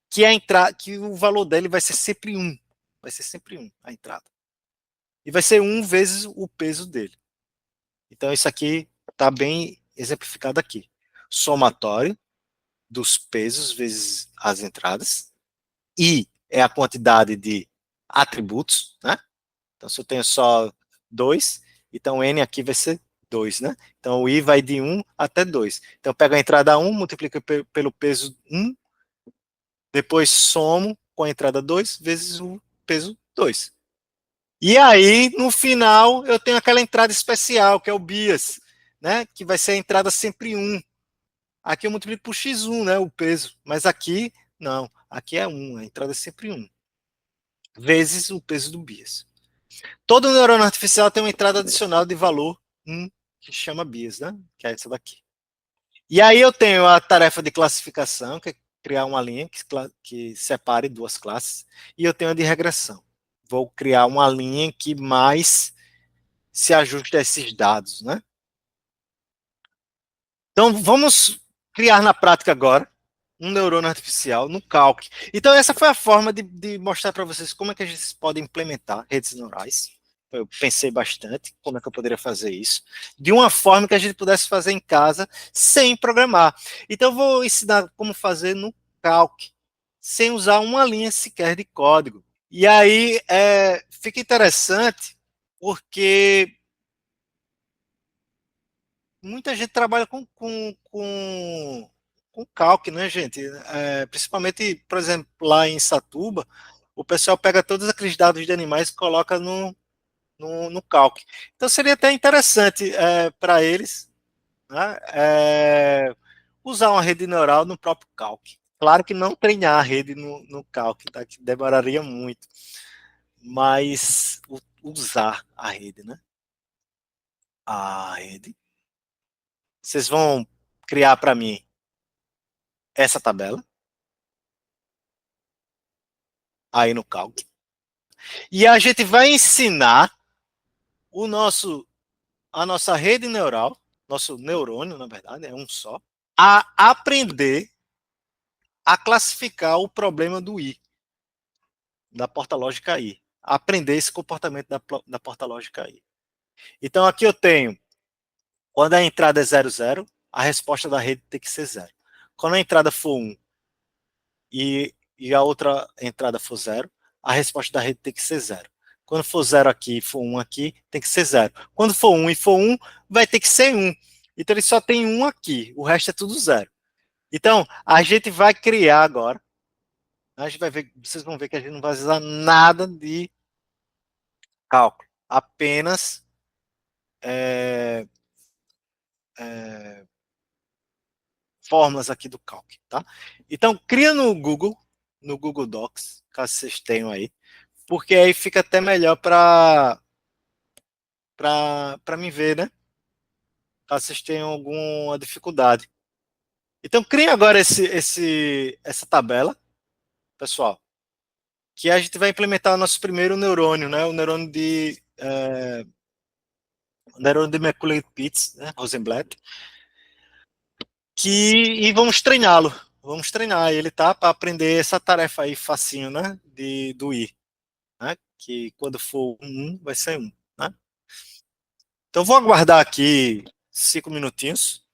que o valor dele vai ser sempre 1. Vai ser sempre 1 a entrada. E vai ser 1 vezes o peso dele. Então, isso aqui está bem exemplificado aqui. Somatório dos pesos vezes as entradas, I é a quantidade de atributos, né? Então, se eu tenho só 2, então N aqui vai ser 2, né? Então, o I vai de 1 até 2. Então, eu pego a entrada 1, multiplico pelo peso 1, depois somo com a entrada 2 vezes o peso 2. E aí, no final, eu tenho aquela entrada especial, que é o bias, né? Que vai ser a entrada sempre 1. Aqui eu multiplico por x1, né, o peso. Mas aqui, não. Aqui é 1, a entrada é sempre 1. Vezes o peso do bias. Todo neurônio artificial tem uma entrada adicional de valor 1, que chama bias, né? Que é essa daqui. E aí eu tenho a tarefa de classificação, que é criar uma linha que separe duas classes. E eu tenho a de regressão. Vou criar uma linha que mais se ajuste a esses dados, né? Então, vamos criar na prática agora um neurônio artificial no Calc. Então, essa foi a forma de mostrar para vocês como é que a gente pode implementar redes neurais. Eu pensei bastante como é que eu poderia fazer isso, de uma forma que a gente pudesse fazer em casa sem programar. Então, eu vou ensinar como fazer no Calc, sem usar uma linha sequer de código. E aí, fica interessante, porque muita gente trabalha com calc, né, gente? Principalmente, por exemplo, lá em Satuba, o pessoal pega todos aqueles dados de animais e coloca no calc. Então, seria até interessante para eles, né, usar uma rede neural no próprio calc. Claro que não treinar a rede no calc, tá? Que demoraria muito. Mas usar a rede, né? A rede. Vocês vão criar para mim essa tabela aí no Calc. E a gente vai ensinar a nossa rede neural, nosso neurônio, na verdade, é um só, a aprender a classificar o problema do I, da porta lógica I. aprender esse comportamento da porta lógica aí. Então, aqui eu tenho, quando a entrada é 0, 0, a resposta da rede tem que ser 0. Quando a entrada for 1 e a outra entrada for 0, a resposta da rede tem que ser 0. Quando for 0 aqui e for 1 aqui, tem que ser 0. Quando for 1 e for 1, vai ter que ser 1. Então, ele só tem 1 aqui, o resto é tudo 0. Então, a gente vai criar agora, a gente vai ver, vocês vão ver que a gente não vai usar nada de cálculo, apenas fórmulas aqui do cálculo, tá? Então, cria no Google Docs, caso vocês tenham aí, porque aí fica até melhor para me ver, né? Caso vocês tenham alguma dificuldade. Então, crie agora essa tabela, pessoal, que a gente vai implementar o nosso primeiro neurônio, né? O neurônio de Macaulay-Pitts, né? Rosenblatt, e vamos treiná-lo. Vamos treinar ele, tá? Para aprender essa tarefa aí facinho, né? Do I, né? Que quando for 1, vai ser 1, né? Então, vou aguardar aqui 5 minutinhos.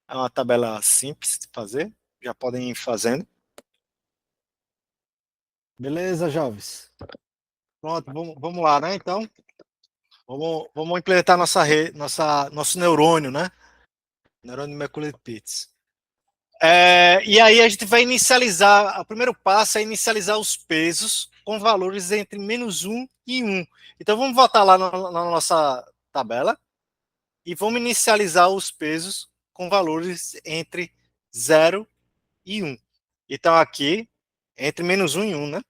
É uma tabela simples de fazer. Já podem ir fazendo. Beleza, jovens? Pronto, vamos lá, né? Então, vamos implementar nosso neurônio, né? Neurônio de Macaulay-Pitts. E aí a gente vai inicializar, o primeiro passo é inicializar os pesos com valores entre -1 e 1. Então vamos voltar lá na nossa tabela e vamos inicializar os pesos com valores entre 0 e 1. Então aqui, entre -1 e 1, né?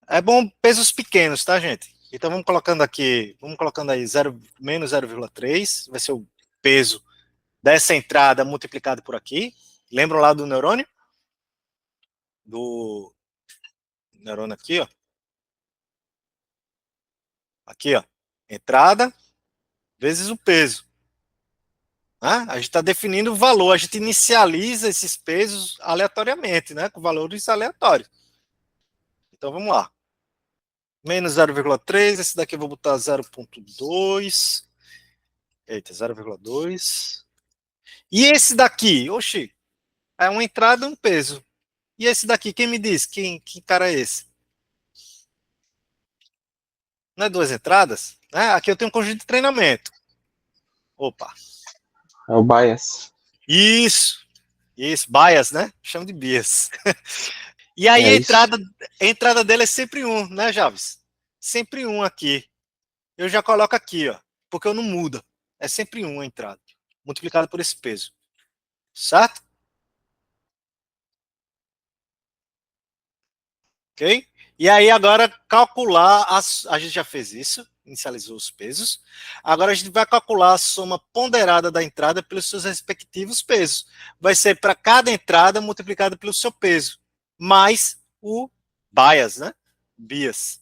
É bom pesos pequenos, tá, gente? Então vamos colocando aí 0, menos 0,3, vai ser o peso dessa entrada multiplicado por aqui. Lembram lá do neurônio? Do neurônio aqui, ó. Aqui, ó. Entrada vezes o peso. Né? A gente está definindo o valor, a gente inicializa esses pesos aleatoriamente, né? Com valores aleatórios. Então vamos lá. Menos 0,3, esse daqui eu vou botar 0,2. Eita, 0,2. E esse daqui, oxi, é uma entrada e um peso. E esse daqui, quem me diz? Que cara é esse? Não é 2 entradas? Aqui eu tenho um conjunto de treinamento. Opa. É o bias. Isso, bias, né? Chama de bias. E aí a entrada dele é sempre 1, né, Javes? Sempre 1 aqui. Eu já coloco aqui, ó, porque eu não mudo. É sempre 1 a entrada, multiplicado por esse peso. Certo? Ok? E aí agora calcular, a gente já fez isso, inicializou os pesos. Agora a gente vai calcular a soma ponderada da entrada pelos seus respectivos pesos. Vai ser para cada entrada multiplicada pelo seu peso, mais o bias, né? Bias.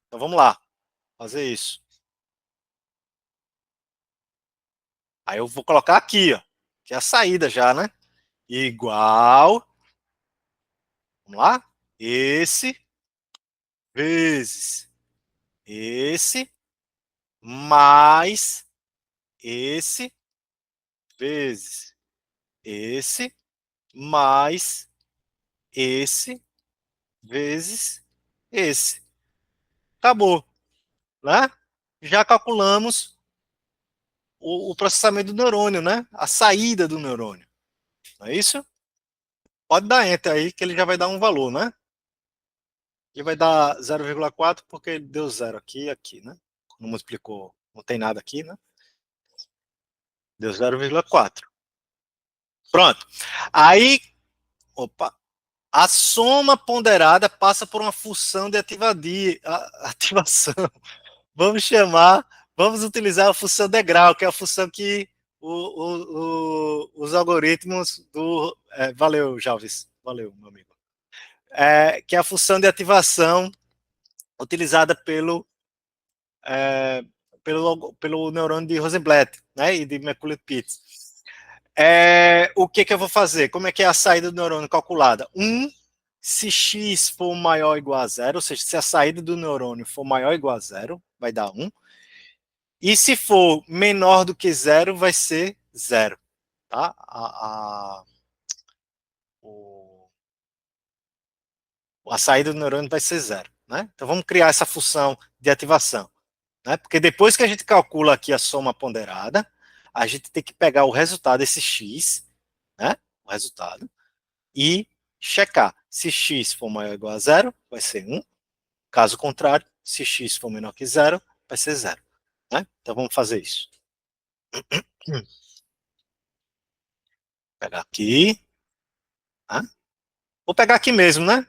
Então vamos lá, fazer isso. Aí eu vou colocar aqui, ó, que é a saída já, né? Igual, vamos lá, esse vezes esse mais esse vezes esse mais esse vezes esse. Acabou, né? Já calculamos o processamento do neurônio, né? A saída do neurônio. Não é isso? Pode dar enter aí que ele já vai dar um valor, né? Ele vai dar 0,4 porque ele deu 0 aqui e aqui, né? Não multiplicou, não tem nada aqui, né? Deu 0,4. Pronto. Aí, a soma ponderada passa por uma função de ativação. Vamos utilizar a função degrau, que é a função que os algoritmos do... valeu, Jalvis. Valeu, meu amigo. Que é a função de ativação utilizada pelo neurônio de Rosenblatt, né, e de Macaulay-Pitts. O que eu vou fazer? Como é que é a saída do neurônio calculada? 1 Se x for maior ou igual a 0, ou seja, se a saída do neurônio for maior ou igual a 0, vai dar 1. E se for menor do que 0, vai ser 0. Tá? A saída do neurônio vai ser 0. Né? Então vamos criar essa função de ativação. Né? Porque depois que a gente calcula aqui a soma ponderada, a gente tem que pegar o resultado, esse x, né? O resultado, e checar. Se x for maior ou igual a 0, vai ser 1. Caso contrário, se x for menor que 0, vai ser 0. Né? Então vamos fazer isso. Vou pegar aqui. Tá? Vou pegar aqui mesmo, né?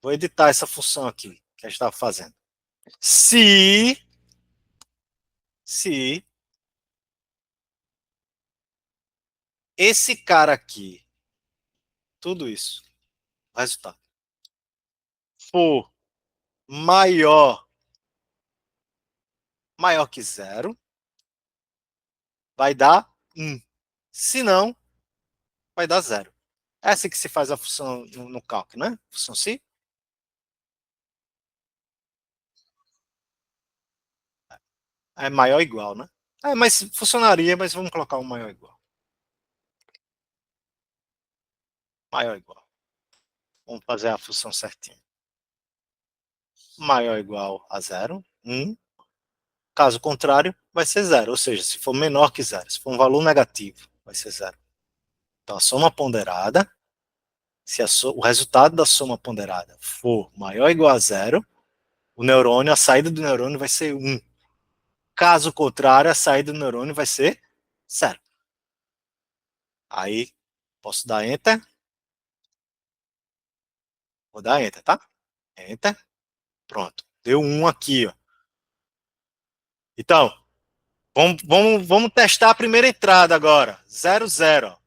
Vou editar essa função aqui que a gente estava fazendo. Se esse cara aqui, tudo isso, o resultado, for maior que 0, vai dar 1. Se não, vai dar 0. É assim que se faz a função no cálculo, né? Função se. É maior ou igual, né? Mas funcionaria, mas vamos colocar um maior ou igual. Maior ou igual. Vamos fazer a função certinha. Maior ou igual a 0, 1. Caso contrário, vai ser 0. Ou seja, se for menor que 0, se for um valor negativo, vai ser 0. Então, a soma ponderada, se o resultado da soma ponderada for maior ou igual a 0, o neurônio, a saída do neurônio vai ser 1. Caso contrário, a saída do neurônio vai ser 0. Aí, posso dar Enter. Vou dar Enter, tá? Enter. Pronto. Deu 1 aqui, ó. Então, vamos testar a primeira entrada agora. 0, 0. Ó.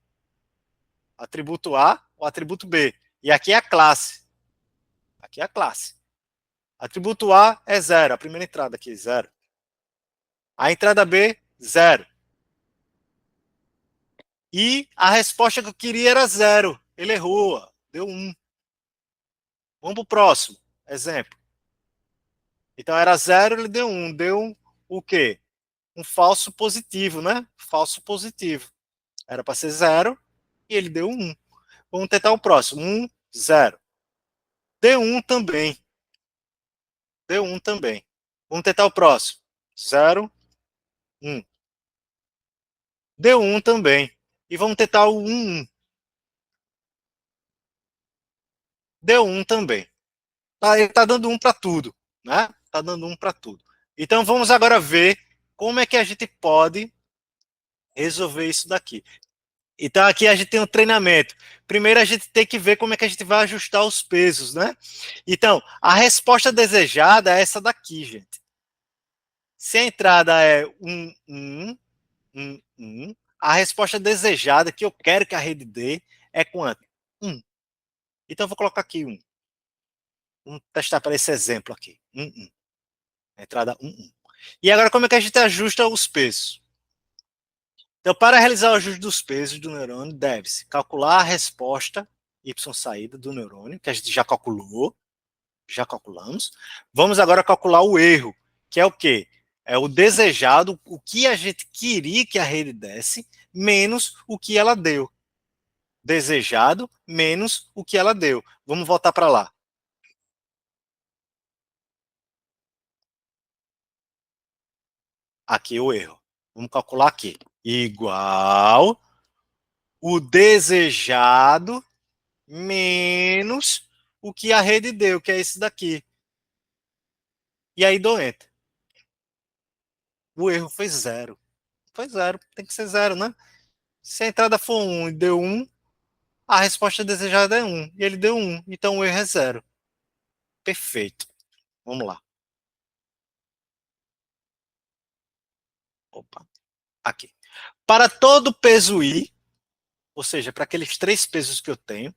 Atributo A ou atributo B. E aqui é a classe. Aqui é a classe. Atributo A é 0. A primeira entrada aqui, 0. A entrada B, 0. E a resposta que eu queria era 0. Ele errou. Ó. Deu 1. Vamos para o próximo exemplo. Então era 0, ele deu 1. Deu o quê? Um falso positivo, né? Falso positivo. Era para ser 0 e ele deu 1. Vamos tentar o próximo. 1, 0. Deu 1 também. Deu 1 também. Vamos tentar o próximo. 0, 1. Deu 1 também. E vamos tentar o 1, 1. Deu 1 também. Ele está dando 1 para tudo. Né? Está dando 1 para tudo. Então vamos agora ver como é que a gente pode resolver isso daqui. Então aqui a gente tem um treinamento. Primeiro a gente tem que ver como é que a gente vai ajustar os pesos, né? Então, a resposta desejada é essa daqui, gente. Se a entrada é 1, 1, 1, 1, a resposta desejada que eu quero que a rede dê é quanto? 1. Então eu vou colocar aqui 1. Vamos testar para esse exemplo aqui. 1, 1. A entrada 1, 1. E agora como é que a gente ajusta os pesos? Então, para realizar o ajuste dos pesos do neurônio, deve-se calcular a resposta y saída do neurônio, que a gente já calculou, já calculamos. Vamos agora calcular o erro, que é o quê? É o desejado, o que a gente queria que a rede desse, menos o que ela deu. Desejado menos o que ela deu. Vamos voltar para lá. Aqui o erro. Vamos calcular aqui. Igual o desejado menos o que a rede deu, que é esse daqui. E aí dou Enter. O erro foi 0. Foi 0, tem que ser 0, né? Se a entrada for 1 e deu 1, a resposta desejada é 1. E ele deu 1, então o erro é 0. Perfeito. Vamos lá. Opa. Aqui. Para todo peso I, ou seja, para aqueles 3 pesos que eu tenho,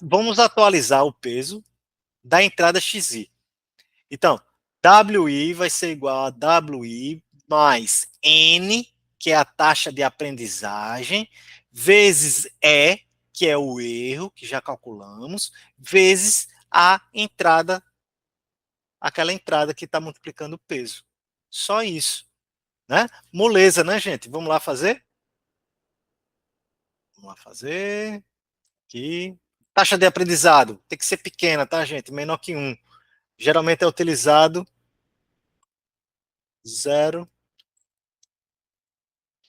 vamos atualizar o peso da entrada XI. Então, WI vai ser igual a WI mais N, que é a taxa de aprendizagem, vezes E, que é o erro, que já calculamos, vezes a entrada, aquela entrada que está multiplicando o peso. Só isso. Né? Moleza, né, gente? Vamos lá fazer? Vamos lá fazer. Aqui. Taxa de aprendizado. Tem que ser pequena, tá, gente? Menor que 1. Geralmente é utilizado 0.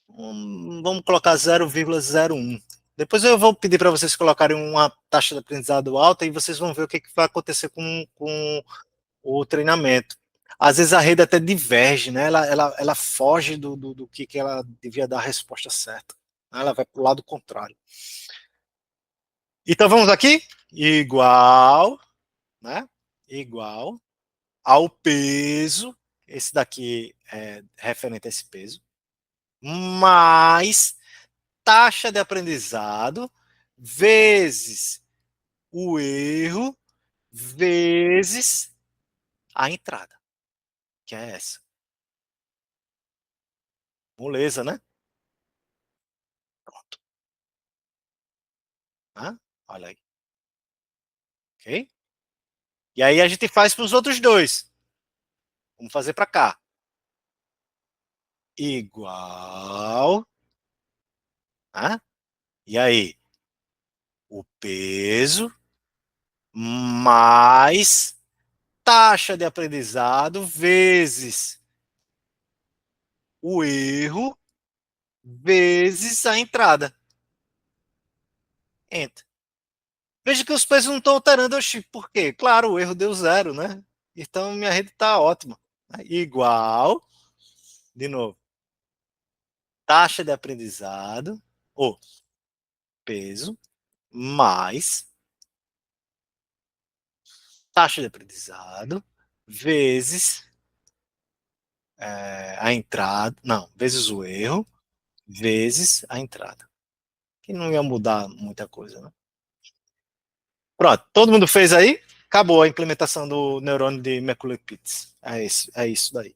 Vamos colocar 0,01. Depois eu vou pedir para vocês colocarem uma taxa de aprendizado alta e vocês vão ver o que vai acontecer com o treinamento. Às vezes a rede até diverge, né? Ela foge do que ela devia dar a resposta certa. Ela vai para o lado contrário. Então vamos aqui? Igual, né? Igual ao peso. Esse daqui é referente a esse peso. Mais taxa de aprendizado vezes o erro vezes a entrada, que é essa. Moleza, né? Pronto. Ah, olha aí. Ok? E aí a gente faz para os outros dois. Vamos fazer para cá. Igual. Ah, e aí? O peso mais taxa de aprendizado vezes o erro vezes a entrada. Enter. Veja que os pesos não estão alterando o chip. Por quê? Claro, o erro deu 0, né? Então minha rede está ótima. Igual, de novo, taxa de aprendizado, ou peso, mais taxa de aprendizado, vezes a entrada, não, vezes o erro, vezes a entrada. Que não ia mudar muita coisa, né? Pronto, todo mundo fez aí? Acabou a implementação do neurônio de Macaulay-Pitts. É isso daí.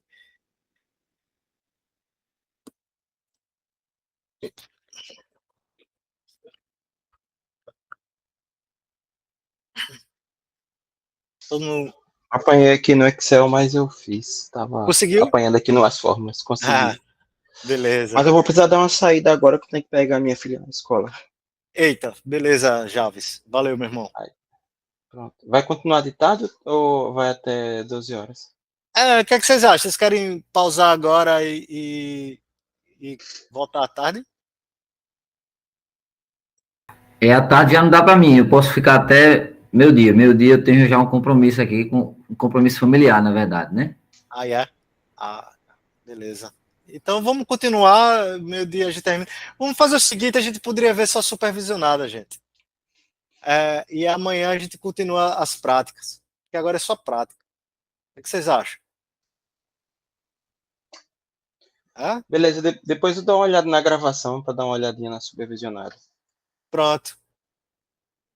Todo mundo Apanhei aqui no Excel, mas eu fiz. Tava conseguiu? apanhando aqui nas formas, consegui. Ah, beleza. Mas eu vou precisar dar uma saída agora que eu tenho que pegar minha filha na escola. Eita, beleza, Javes. Valeu, meu irmão. Pronto. Vai continuar de tarde ou vai até 12 horas? O que vocês acham? Vocês querem pausar agora e voltar à tarde? À tarde já não dá para mim, eu posso ficar até meio-dia. Meio-dia eu tenho já um compromisso aqui, um compromisso familiar, na verdade, né? É? Beleza. Então vamos continuar, meio-dia a gente termina. Vamos fazer o seguinte, a gente poderia ver só supervisionada, gente. E amanhã a gente continua as práticas, que agora é só prática. O que vocês acham? Beleza, depois eu dou uma olhada na gravação para dar uma olhadinha na supervisionada. Pronto.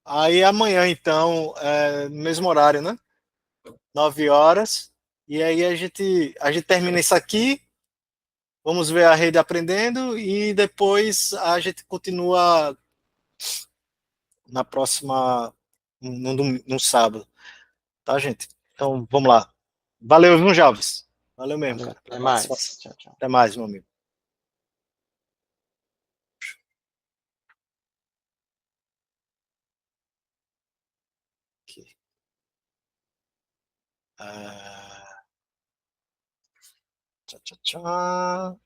Aí amanhã, então, mesmo horário, né? 9 horas. E aí a gente termina isso aqui. Vamos ver a rede aprendendo e depois a gente continua na próxima, no sábado. Tá, gente? Então, vamos lá. Valeu, viu, Javes? Valeu mesmo, Valeu, cara. até mais. Tchau, tchau. Até mais, meu amigo. Aqui.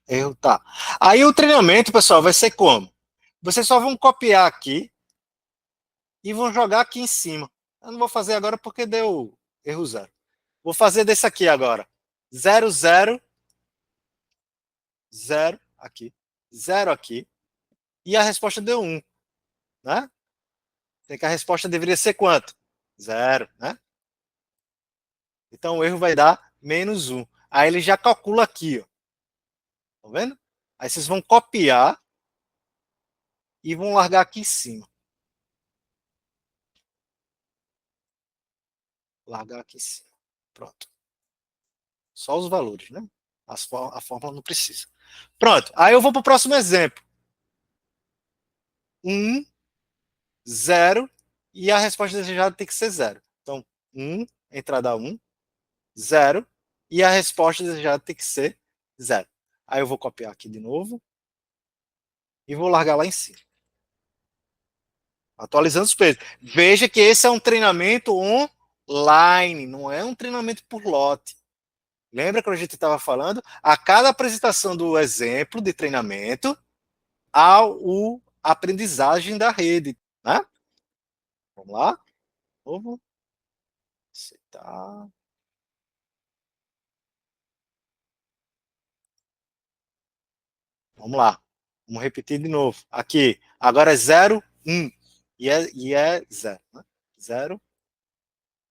Erro, tá. Aí o treinamento, pessoal, vai ser como? Vocês só vão copiar aqui e vão jogar aqui em cima. Eu não vou fazer agora porque deu erro 0. Vou fazer desse aqui agora. 0, 0, 0 aqui, 0 aqui. E a resposta deu 1, né? Tem que a resposta deveria ser quanto? 0, né? Então o erro vai dar menos 1. Aí ele já calcula aqui, ó. Tá vendo? Aí vocês vão copiar e vão largar aqui em cima. Largar aqui em cima. Pronto. Só os valores, né? A fórmula não precisa. Pronto. Aí eu vou para o próximo exemplo. 1 0, e a resposta desejada tem que ser 0. Então, 1, entrada 1, 0, e a resposta desejada tem que ser 0. Aí eu vou copiar aqui de novo e vou largar lá em cima. Atualizando os pesos. Veja que esse é um treinamento online, não é um treinamento por lote. Lembra que a gente estava falando? A cada apresentação do exemplo de treinamento, há a aprendizagem da rede. Né? Vamos lá. Novo. Aceitar. Vamos lá. Vamos repetir de novo. Aqui. Agora é 0, 1. E é 0. Né? 0.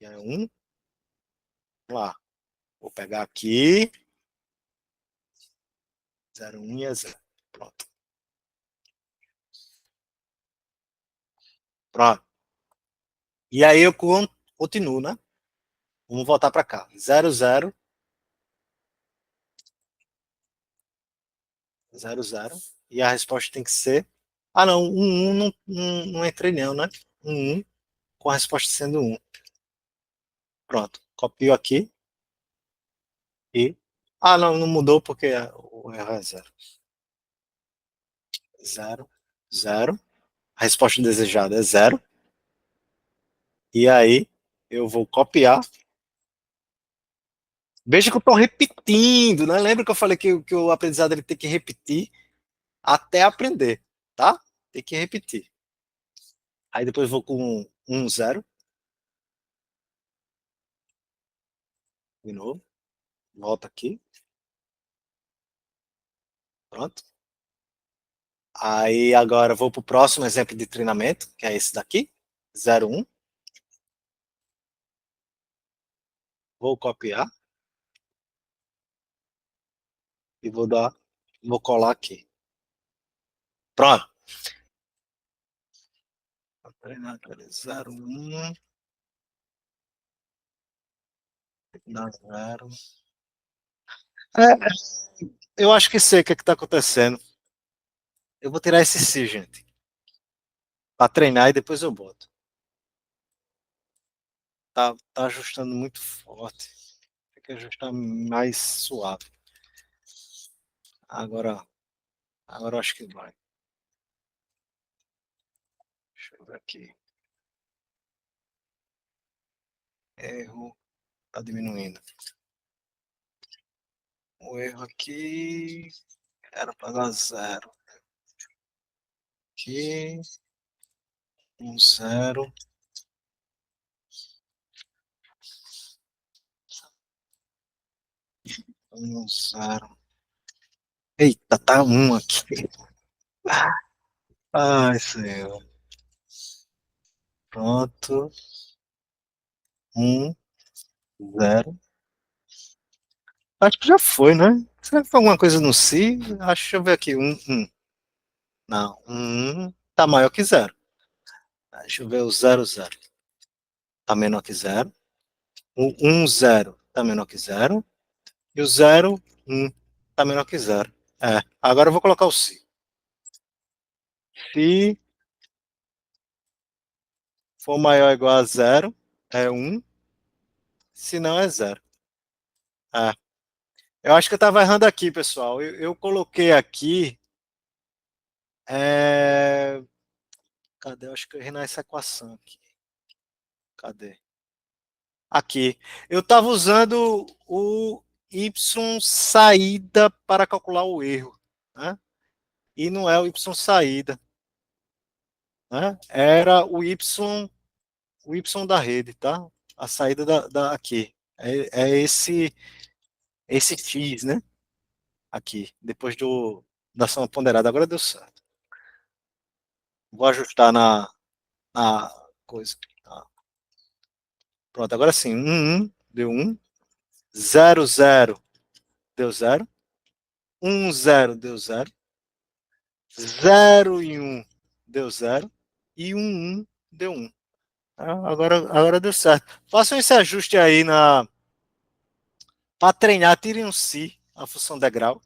E é 1. Vamos lá. Vou pegar aqui. 0, 1 e é 0. Pronto. Pronto. E aí eu continuo, né? Vamos voltar para cá. 0, 0. 0, 0. E a resposta tem que ser... Ah, não. 1, 1 não entrei não, né? 1, 1. Com a resposta sendo 1. Pronto. Copio aqui. E... Ah, não mudou porque o erro é 0. 0, 0. A resposta desejada é 0. E aí eu vou copiar. Veja que eu estou repetindo, né? Lembra que eu falei que o aprendizado ele tem que repetir até aprender, tá? Tem que repetir. Aí depois vou com 1, 0. De novo. Volta aqui. Pronto. Aí agora vou para o próximo exemplo de treinamento, que é esse daqui. 0, 1. Vou copiar. E vou colar aqui. Pronto. Treinar 0, 1. Dá 0. Eu acho que sei o que está acontecendo. Eu vou tirar esse si, gente. Para treinar e depois eu boto. Tá ajustando muito forte. Tem que ajustar mais suave. Agora eu acho que vai. Deixa eu ver aqui. Erro. Tá diminuindo. O erro aqui era para dar 0. Aqui. 1, 0. 1, 0. Eita, tá 1 aqui. Ai, Senhor. Pronto. 1, 0. Acho que já foi, né? Será que foi alguma coisa no si? Deixa eu ver aqui. 1, 1. Não, 1 tá maior que 0. Deixa eu ver o 0, 0. Tá menor que 0. O 1, 0 tá menor que 0. E o 0, 1 tá menor que 0. Agora eu vou colocar o si. Se for maior ou igual a 0, é 1. Se não, é 0. Eu acho que eu estava errando aqui, pessoal. Eu coloquei aqui... Cadê? Eu acho que eu errei nessa equação aqui. Cadê? Aqui. Eu estava usando o y saída para calcular o erro. Né? E não é o y saída. Né? Era o y da rede, tá? A saída aqui. É esse x, né? Aqui. Depois da soma ponderada. Agora deu certo. Vou ajustar na coisa. Tá. Pronto, agora sim. 1, 1, deu 1. 0, 0, deu 0. 1, 0, deu 0. 0 e 1, deu 0. E 1, 1, deu 1. Agora deu certo. Façam esse ajuste aí para treinar, tirem um si, a função degrau.